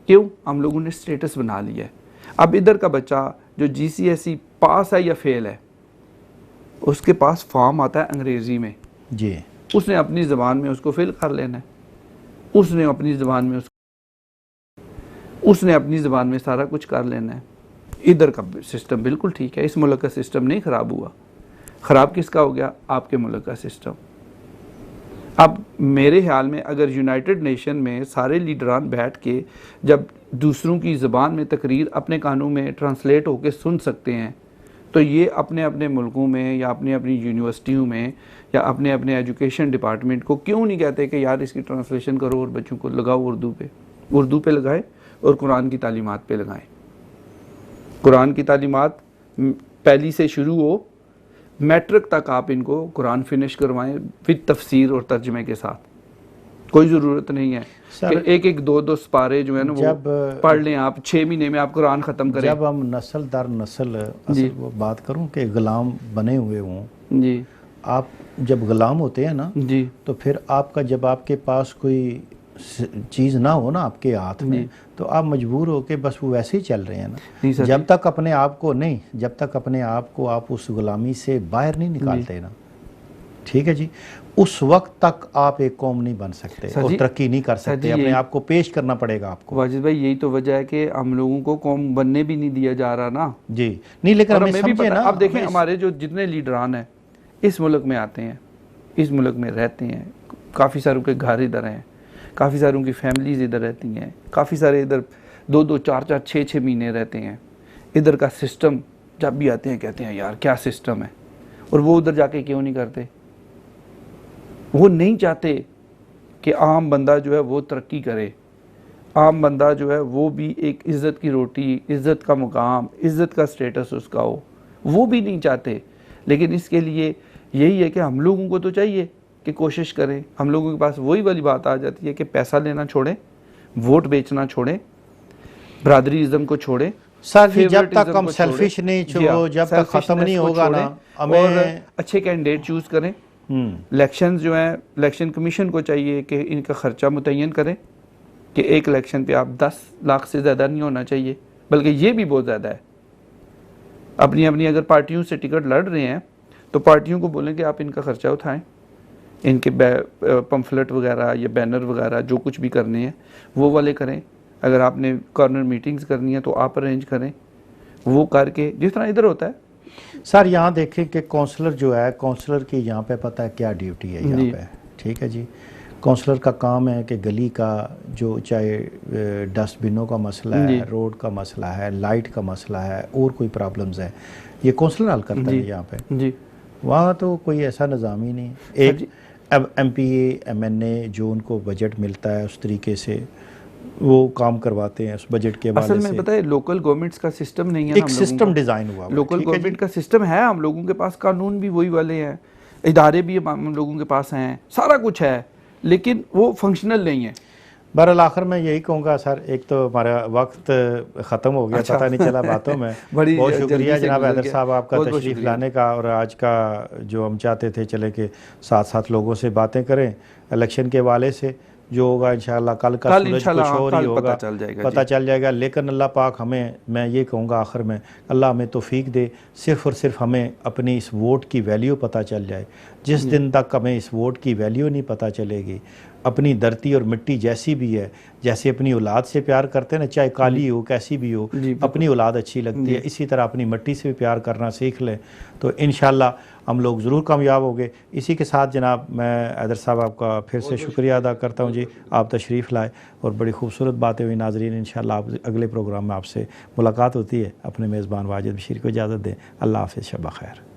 Speaker 2: क्यों? हम लोगों ने स्टेटस बना लिया है। अब इधर का बच्चा जो जीसीएसई पास है या फेल है, उसके पास फॉर्म आता है अंग्रेज़ी में
Speaker 1: जी,
Speaker 2: उसने अपनी ज़बान में उसको फिल कर लेना है, उसने अपनी ज़बान में सारा कुछ कर लेना है। इधर का सिस्टम बिल्कुल ठीक है, इस मुल्क का सिस्टम नहीं ख़राब हुआ। ख़राब किसका हो गया? आपके मुल्क का सिस्टम। अब मेरे ख्याल में अगर यूनाइटेड नेशन में सारे लीडरान बैठ के जब दूसरों की ज़बान में तकरीर अपने कानों में ट्रांसलेट होकर सुन सकते हैं, तो ये अपने अपने मुल्कों में या अपनी अपनी यूनिवर्सिटियों में या अपने अपने एजुकेशन डिपार्टमेंट को क्यों नहीं कहते कि यार इसकी ट्रांसलेशन करो और बच्चों को लगाओ उर्दू पे लगाए और कुरान की तालीमात पे लगाएं। कुरान की तालीमात पहली से शुरू हो, मैट्रिक तक आप इनको कुरान फिनिश करवाएं विद तफसीर और तर्जमे के साथ। कोई ज़रूरत नहीं है कि एक एक दो दो सपारे जो है ना वो पढ़ लें आप, 6 महीने में आप कुरान ख़त्म करें।
Speaker 1: जब हम नस्ल दर नस्ल असल वो बात करूं कि गुलाम बने हुए हों
Speaker 2: जी,
Speaker 1: आप जब गुलाम होते हैं ना
Speaker 2: जी,
Speaker 1: तो फिर आपका जब आपके पास कोई चीज़ ना हो ना आपके हाथ में, तो आप मजबूर हो के बस वो वैसे ही चल रहे हैं ना। जब तक अपने आप को नहीं, जब तक अपने आप को आप उस गुलामी से बाहर नहीं निकालते ना, ठीक है जी, उस वक्त तक आप एक कौम नहीं बन सकते और तरक्की नहीं कर सकते। अपने आप को पेश करना पड़ेगा आपको।
Speaker 2: वाजिद भाई यही तो वजह है कि हम लोगों को कौम बनने भी नहीं दिया जा रहा ना
Speaker 1: जी। नहीं लेकिन हमें
Speaker 2: भी पता, अब देखें हमारे जो जितने लीडरान हैं इस मुल्क में आते हैं, इस मुल्क में रहते हैं, काफ़ी सारों के घर इधर हैं, काफ़ी सारों की फैमिलीज इधर रहती हैं, काफ़ी सारे इधर 2-2, 4-4, 6-6 महीने रहते हैं। इधर का सिस्टम जब भी आते हैं कहते हैं यार क्या सिस्टम है, और वो उधर जाके क्यों नहीं करते? वो नहीं चाहते कि आम बंदा जो है वो तरक्की करे, आम बंदा जो है वो भी एक इज़्ज़त की रोटी, इज़्ज़त का मुकाम, इज़्ज़त का स्टेटस उसका हो, वो भी नहीं चाहते। लेकिन इसके लिए यही है कि हम लोगों को तो चाहिए कि कोशिश करें। हम लोगों के पास वही वाली बात आ जाती है कि पैसा लेना छोड़ें, वोट बेचना छोड़ें, बरादरीज़म को छोड़ें।
Speaker 1: सर जी, जब तक हम सेल्फिश नहीं छोड़ो, जब तक ख़त्म नहीं होगा ना,
Speaker 2: हमें अच्छे कैंडिडेट चूज़ करें। इलेक्शन जो है, इलेक्शन कमीशन को चाहिए कि इनका ख़र्चा मुतय्यन करें कि एक इलेक्शन पे आप 10 लाख से ज़्यादा नहीं होना चाहिए, बल्कि ये भी बहुत ज़्यादा है। अपनी अपनी अगर पार्टियों से टिकट लड़ रहे हैं तो पार्टियों को बोलें कि आप इनका ख़र्चा उठाएं, इनके पम्फलेट वगैरह या बैनर वगैरह जो कुछ भी करने हैं वो वाले करें। अगर आपने कॉर्नर मीटिंग्स करनी है तो आप अरेंज करें, वो करके जिस तरह इधर होता है।
Speaker 1: सर यहाँ देखें कि काउंसलर जो है, काउंसलर की यहाँ पे पता है क्या ड्यूटी है यहाँ पे, ठीक है जी। काउंसलर का काम है कि गली का जो चाहे डस्टबिनों का मसला है, रोड का मसला है, लाइट का मसला है और कोई प्रॉब्लम्स है, ये काउंसलर हल करता है यहाँ पे जी। वहाँ तो कोई ऐसा निज़ाम ही नहीं। एक अब MPA MNA जो उनको बजट मिलता है उस तरीके से वो काम करवाते हैं उस बजट के हवाले से।
Speaker 2: असल में पता है लोकल गवर्नमेंट्स का सिस्टम नहीं है,
Speaker 1: एक सिस्टम डिज़ाइन हुआ,
Speaker 2: लोकल गवर्नमेंट का सिस्टम है हम लोगों के पास, कानून भी वही वाले हैं, इदारे भी हम लोगों के पास हैं, सारा कुछ है, लेकिन वो फंक्शनल नहीं है।
Speaker 1: बहरहाल आखिर में यही कहूँगा सर, एक तो हमारा वक्त ख़त्म हो गया, पता नहीं चला बातों में। बहुत शुक्रिया जनाब हैदर साहब आपका तशरीफ़ लाने का, और आज का जो हम चाहते थे चले के साथ साथ लोगों से बातें करें इलेक्शन के हवाले से। जो होगा इंशाअल्लाह कल का सूरज कुछ और ही होगा, पता चल जाएगा। लेकिन अल्लाह पाक हमें, मैं ये कहूँगा आखिर में, अल्लाह हमें तौफीक दे, सिर्फ़ और सिर्फ हमें अपनी इस वोट की वैल्यू पता चल जाए। जिस दिन तक हमें इस वोट की वैल्यू नहीं पता चलेगी, अपनी धरती और मिट्टी जैसी भी है, जैसे अपनी औलाद से प्यार करते हैं ना, चाहे काली हो कैसी भी हो, अपनी औलाद अच्छी लगती है, इसी तरह अपनी मिट्टी से भी प्यार करना सीख लें तो इंशाअल्लाह हम लोग ज़रूर कामयाब होंगे। इसी के साथ जनाब मैं हैदर साहब आपका फिर से शुक्रिया अदा करता हूँ जी, आप तशरीफ़ लाए और बड़ी खूबसूरत बातें हुई। नाज़रीन इंशाअल्लाह आप अगले प्रोग्राम में आपसे मुलाकात होती है। अपने मेज़बान वाजिद बशीर को इजाज़त दें। अल्लाह हाफ़िज़, शब ख़ैर।